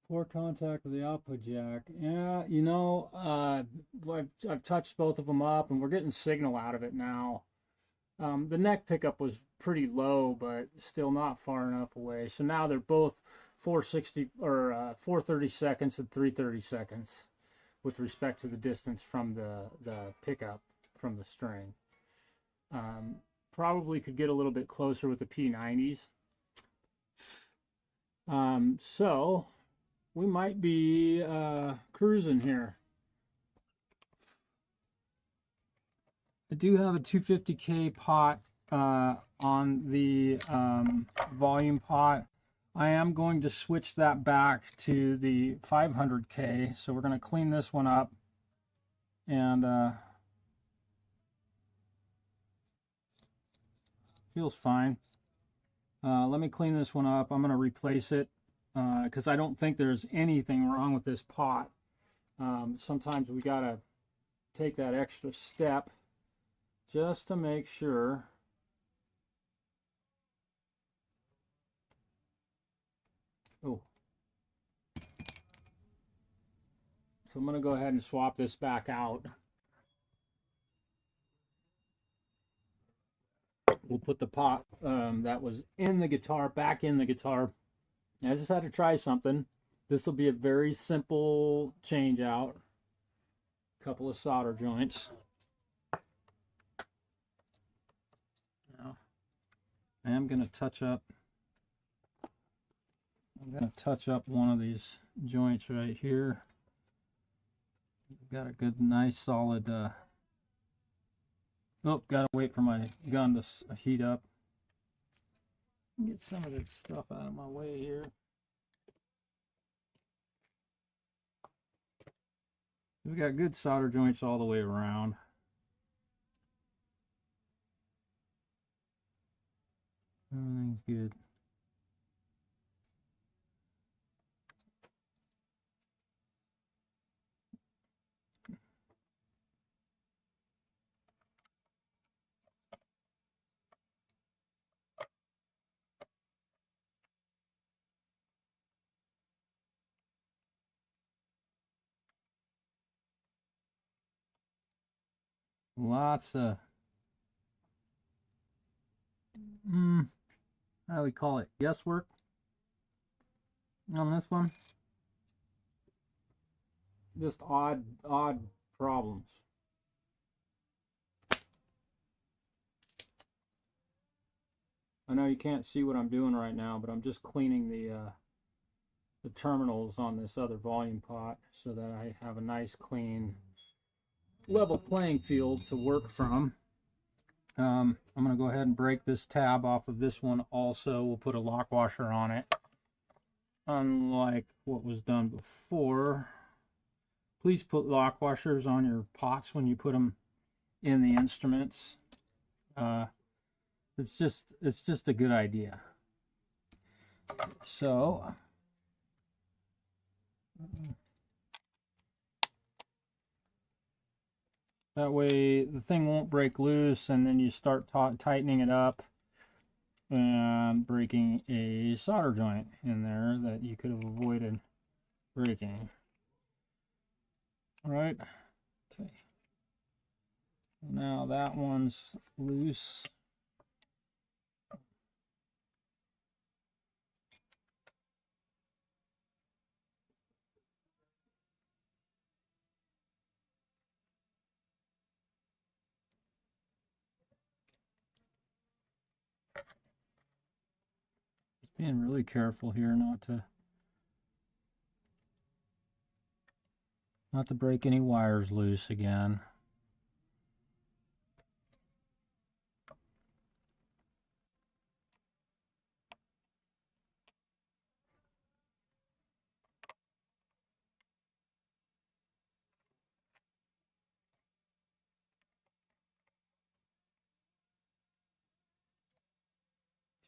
Poor contact with the output jack. Yeah, you know, I've touched both of them up and we're getting signal out of it now. The neck pickup was pretty low, but still not far enough away. So now they're both 460 or 430 seconds and 330 seconds with respect to the distance from the pickup from the string. Probably could get a little bit closer with the P90s. So we might be cruising here. I do have a 250K pot on the volume pot. I am going to switch that back to the 500K. So we're going to clean this one up and feels fine. Let me clean this one up. I'm going to replace it because I don't think there's anything wrong with this pot. Sometimes we got to take that extra step just to make sure. Oh. So I'm going to go ahead and swap this back out. We'll put the pot that was in the guitar back in the guitar. I just had to try something. This will be a very simple change out. Couple of solder joints. Now, I am going to touch up. I'm going to touch up one of these joints right here. Got a good, nice, solid. Oh, gotta wait for my gun to heat up. Get some of this stuff out of my way here. We got good solder joints all the way around. Everything's good. lots of, how do we call it, guesswork on this one. Just odd problems. I know you can't see what I'm doing right now, but I'm just cleaning the terminals on this other volume pot so that I have a nice clean level playing field to work from. I'm going to go ahead and break this tab off of this one also. We'll put a lock washer on it. Unlike what was done before, please put lock washers on your pots when you put them in the instruments. It's just a good idea. So that way the thing won't break loose, and then you start tightening it up and breaking a solder joint in there that you could have avoided breaking. All right. Okay. Now that one's loose. Being really careful here not to break any wires loose again.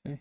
Okay.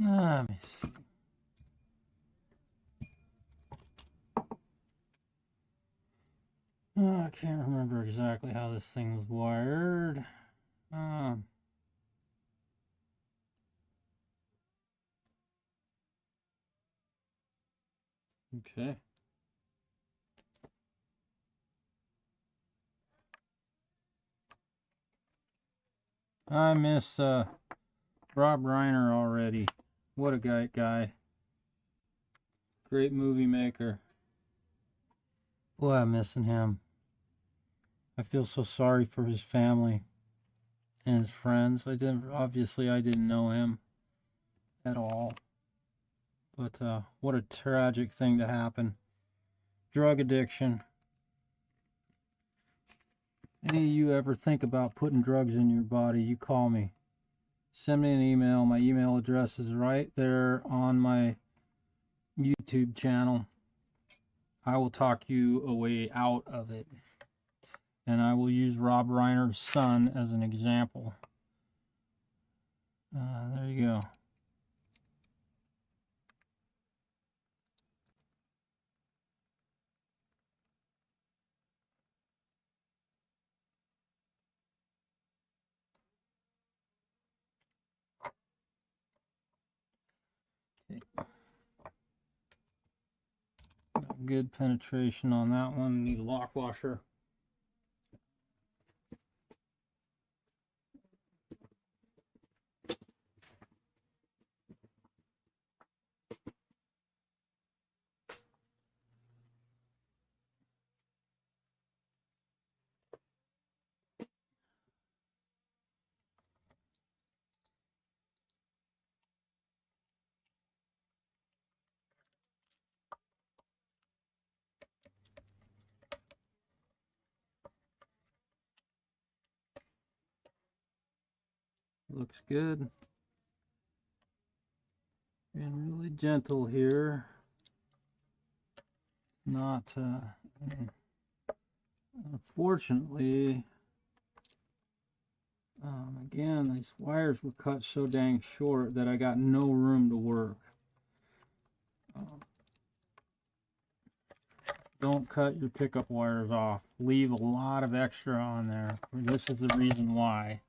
Let me see. I can't remember exactly how this thing was wired. Okay. I miss Rob Reiner already. What a great guy. Great movie maker. Boy, I'm missing him. I feel so sorry for his family and his friends. I didn't know him at all. But what a tragic thing to happen. Drug addiction. Any of you ever think about putting drugs in your body, you call me. Send me an email. My email address is right there on my YouTube channel. I will talk you a way out of it. And I will use Rob Reiner's son as an example. There you go. Okay. Good penetration on that one. Need a lock washer. Looks good. Being really gentle here. Not, unfortunately, again, these wires were cut so dang short that I got no room to work. Don't cut your pickup wires off. Leave a lot of extra on there. This is the reason why.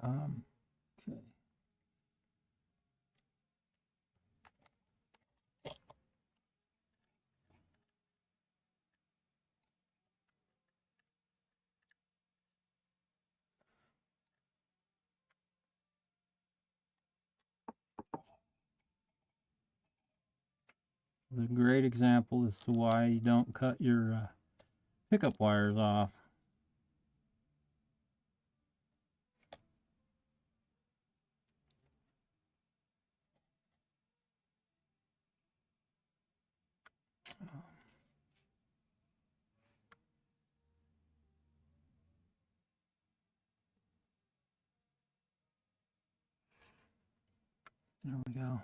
Okay. The great example as to why you don't cut your pickup wires off. There we go.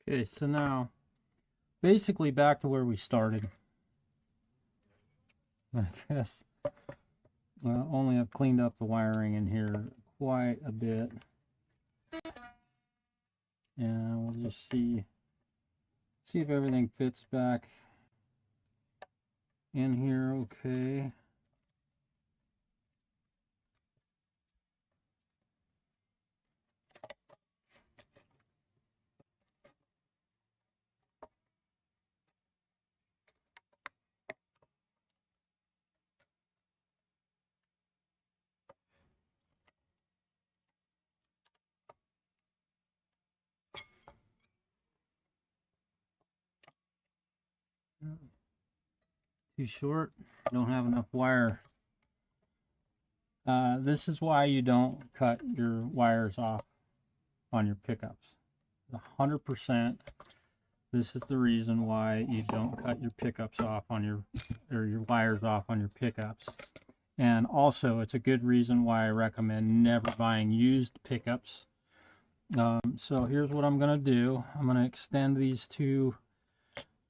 Okay, so now basically back to where we started. I guess only I've cleaned up the wiring in here quite a bit. And we'll just see if everything fits back in here okay. Too short, don't have enough wire. This is why you don't cut your wires off on your pickups. 100%. This is the reason why you don't cut your pickups off on your wires off on your pickups. And also, it's a good reason why I recommend never buying used pickups. So here's what I'm going to do. I'm going to extend these two.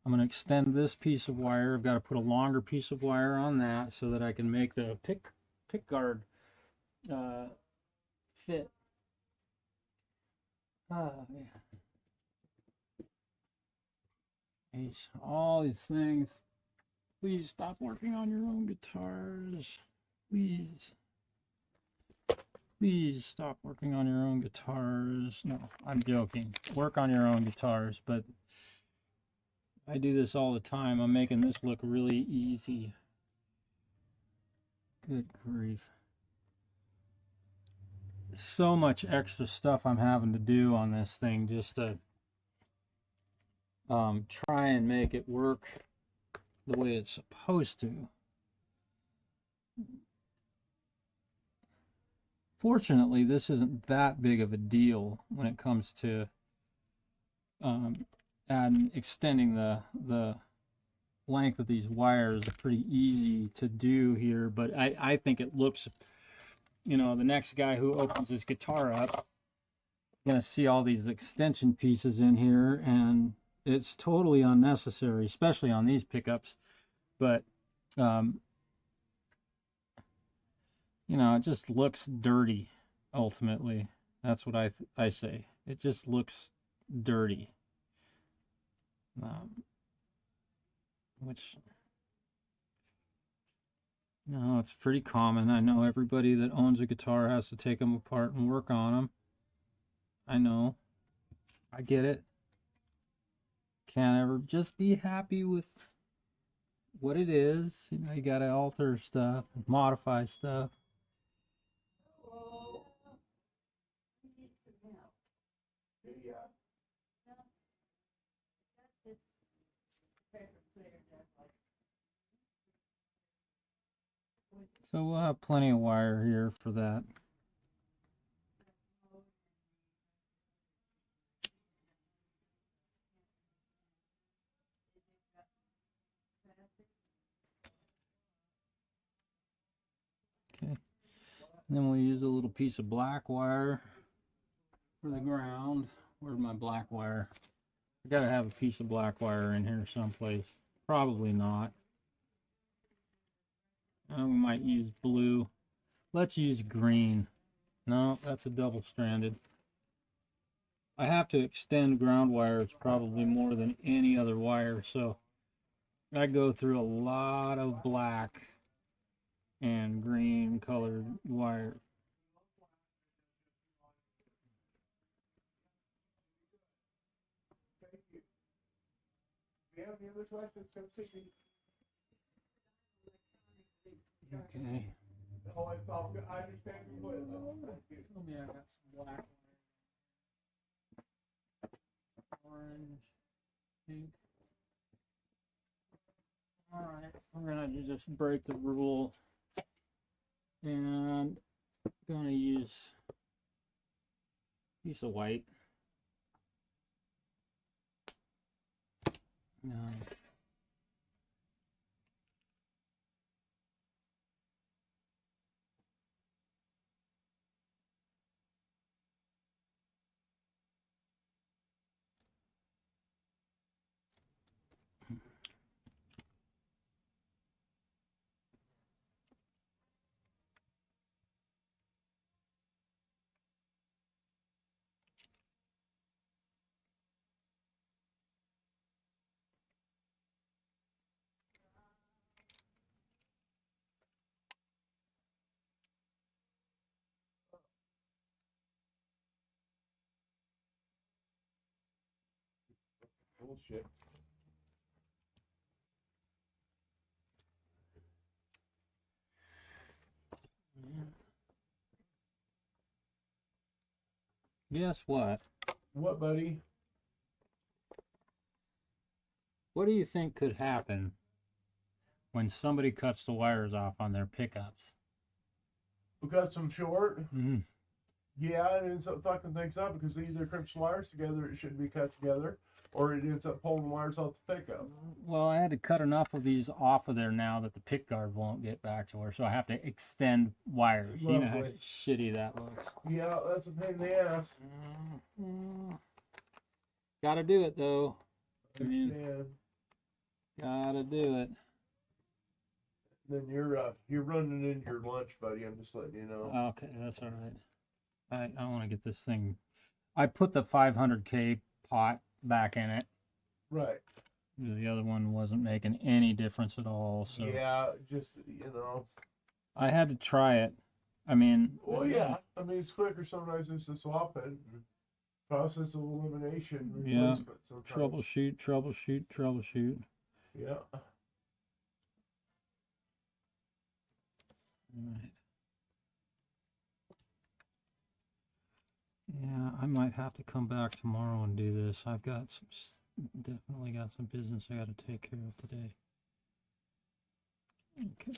I'm going to extend this piece of wire. I've got to put a longer piece of wire on that so that I can make the pick guard fit. Oh, man. All these things. Please stop working on your own guitars. Please. Please stop working on your own guitars. No, I'm joking. Work on your own guitars, but I do this all the time. I'm making this look really easy. Good grief. So much extra stuff I'm having to do on this thing just to try and make it work the way it's supposed to. Fortunately, this isn't that big of a deal when it comes to extending the length of these wires. It's pretty easy to do here, but I think it looks, you know, the next guy who opens his guitar up going to see all these extension pieces in here, and it's totally unnecessary, especially on these pickups. But you know, it just looks dirty. Ultimately, that's what I say. It just looks dirty, which No, it's pretty common. I know everybody that owns a guitar has to take them apart and work on them. I know. I get it. Can't ever just be happy with what it is. You know, you gotta alter stuff, modify stuff. So we'll have plenty of wire here for that. Okay. And then we'll use a little piece of black wire for the ground. Where's my black wire? I gotta have a piece of black wire in here someplace. Probably not. We might use blue. Let's use green. No, that's a double-stranded. I have to extend ground wires probably more than any other wire, so I go through a lot of black and green colored wire. Do you have any other questions? Come see me. Okay. Oh, I thought, I understand completely. Tell me I got some black wire. Orange, pink. Alright, we're gonna just break the rule and gonna use a piece of white. No. Bullshit. Guess what? What, buddy? What do you think could happen when somebody cuts the wires off on their pickups? We got some short. Mm-hmm. Yeah, it ends up fucking things up because they either crimps the wires together, it shouldn't be cut together, or it ends up pulling the wires off the pickup. Well, I had to cut enough of these off of there now that the pick guard won't get back to her, so I have to extend wires. You know how Lovely. shitty that looks. Yeah, that's a pain in the ass. Gotta do it though. I mean, Understand. gotta do it. Then you're running into your lunch, buddy. I'm just letting you know. Okay, that's all right. I want to get this thing. I put the 500K pot back in it. Right. The other one wasn't making any difference at all. So Yeah, just, you know. I had to try it. I mean. Well, yeah. I mean, it's quicker sometimes just to swap it. Process of elimination. Yeah. Sometimes. Troubleshoot. Yeah. Right. Yeah, I might have to come back tomorrow and do this. I've got definitely got some business I got to take care of today. Okay.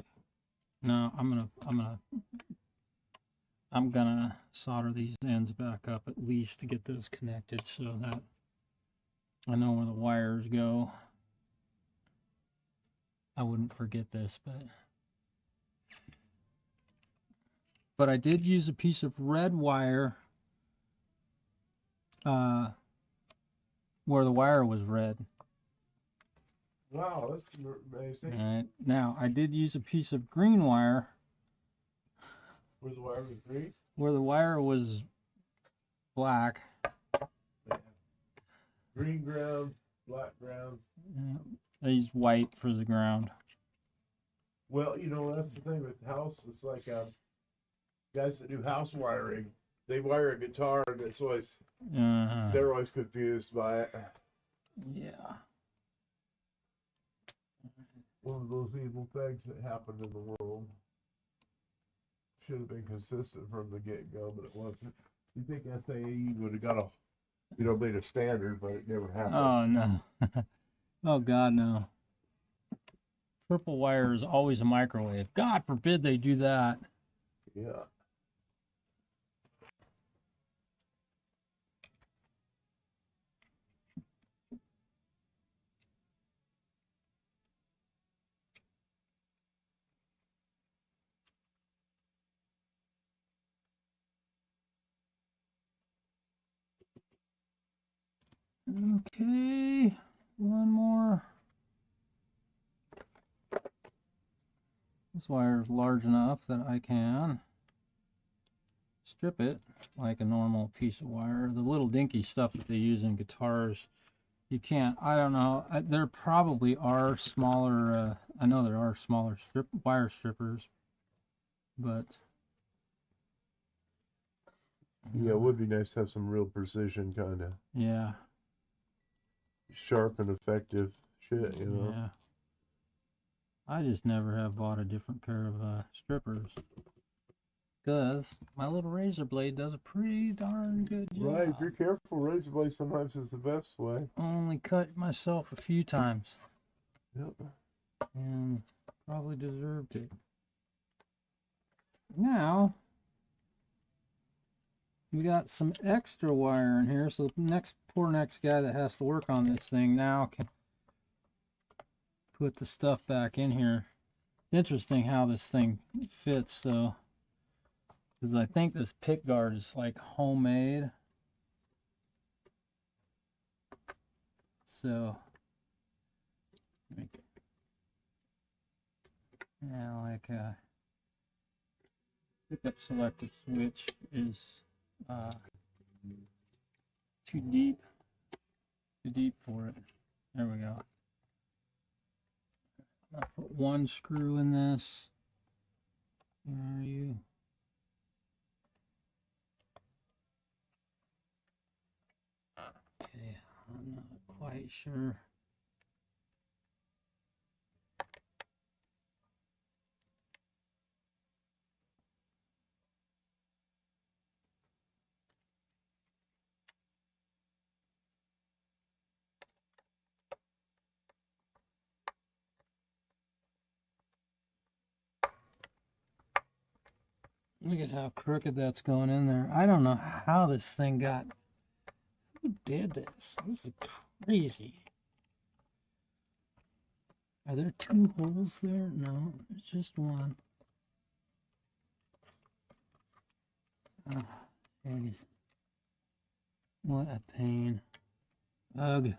No, I'm gonna solder these ends back up at least to get this connected so that I know where the wires go. I wouldn't forget this, but I did use a piece of red wire where the wire was red. Wow, that's amazing. All right. Now, I did use a piece of green wire Where the wire was green? where the wire was black. Yeah. Green ground, black ground. I used white for the ground. Well, you know, that's the thing with house. It's like guys that do house wiring, they wire a guitar, and it's always they're always confused by it. Yeah. One of those evil things that happened in the world. Should have been consistent from the get-go, but it wasn't. You think SAE would have got made a standard, but it never happened. Oh, no. Oh, God, no. Purple wire is always a microwave. God forbid they do that. Yeah. Okay, one more. This wire is large enough that I can strip it like a normal piece of wire. The little dinky stuff that they use in guitars, you can't, I don't know, there probably are smaller, I know there are smaller wire strippers, but Yeah, it would be nice to have some real precision, kind of yeah, sharp and effective shit, you know. yeah. I just never have bought a different pair of strippers, because my little razor blade does a pretty darn good job. Right, if you're careful, razor blade sometimes is the best way. Only cut myself a few times. Yep. And probably deserved it. Now, we got some extra wire in here, so the next guy that has to work on this thing now can put the stuff back in here. Interesting how this thing fits, though, because I think this pick guard is like homemade. So, yeah, like pickup selector switch is too deep for it. There we go. I'll put one screw in this. Where are you? Okay, I'm not quite sure. Look at how crooked that's going in there. I don't know how this thing got. Who did this? This is crazy. Are there two holes there? No, there's just one. Oh, geez. What a pain. Ugh.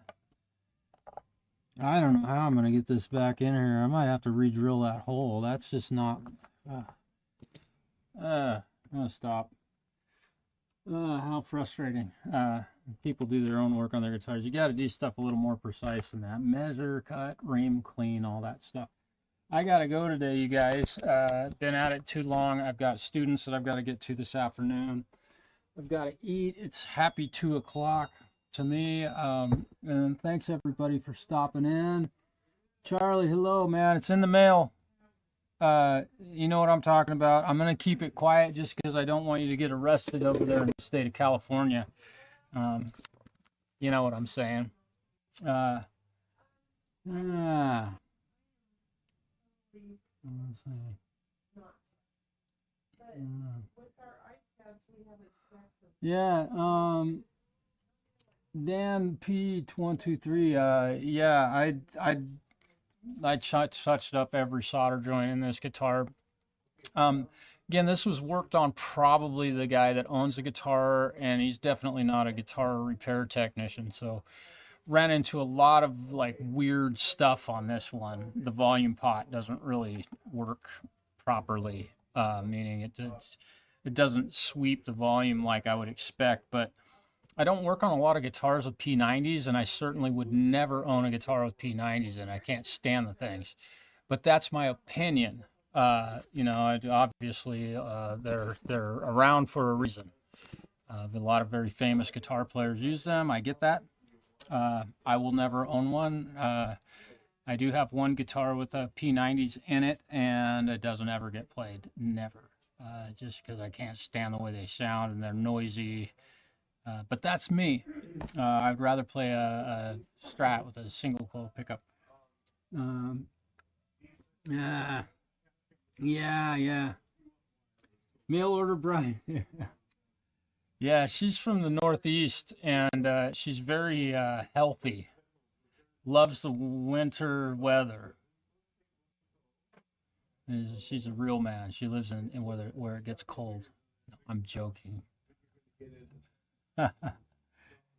I don't know how I'm going to get this back in here. I might have to re-drill that hole. That's just not... I'm going to stop. How frustrating. People do their own work on their guitars. You got to do stuff a little more precise than that. Measure, cut, ream, clean, all that stuff. I got to go today, you guys. Been at it too long. I've got students that I've got to get to this afternoon. I've got to eat. It's happy 2 o'clock to me. And thanks everybody for stopping in. Charlie, hello, man. It's in the mail. You know what I'm talking about. I'm going to keep it quiet just because I don't want you to get arrested over there in the state of California. You know what I'm saying. Let's see. Yeah, Dan P123, yeah, I touched up every solder joint in this guitar. Again, this was worked on probably the guy that owns the guitar, and he's definitely not a guitar repair technician, so ran into a lot of like weird stuff on this one. The volume pot doesn't really work properly, meaning it doesn't sweep the volume like I would expect. But I don't work on a lot of guitars with P90s, and I certainly would never own a guitar with P90s, and I can't stand the things. but that's my opinion. You know, obviously they're around for a reason. A lot of very famous guitar players use them. I get that. I will never own one. I do have one guitar with a P90s in it, and it doesn't ever get played. Never. Just because I can't stand the way they sound and they're noisy. But that's me. I'd rather play a Strat with a single coil pickup. Yeah, yeah. Mail order Brian. Yeah, she's from the Northeast, and she's very healthy. Loves the winter weather. She's a real man. She lives in where it gets cold. I'm joking.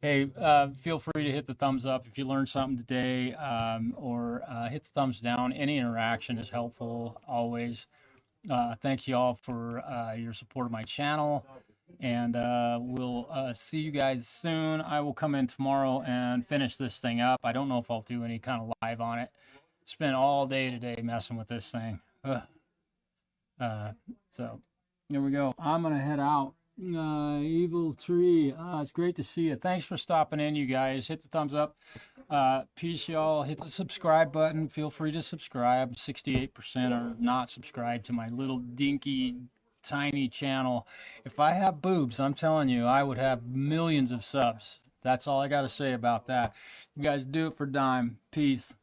Hey, feel free to hit the thumbs up if you learned something today, or hit the thumbs down. Any interaction is helpful always. Thank you all for your support of my channel, and we'll see you guys soon. I will come in tomorrow and finish this thing up. I don't know if I'll do any kind of live on it. Spent all day today messing with this thing. So there we go. I'm gonna head out. Evil Tree. It's great to see you. Thanks for stopping in, you guys. Hit the thumbs up. Peace, y'all. Hit the subscribe button. Feel free to subscribe. 68% are not subscribed to my little dinky tiny channel. If I have boobs, I'm telling you, I would have millions of subs. That's all I got to say about that. You guys do it for dime. Peace.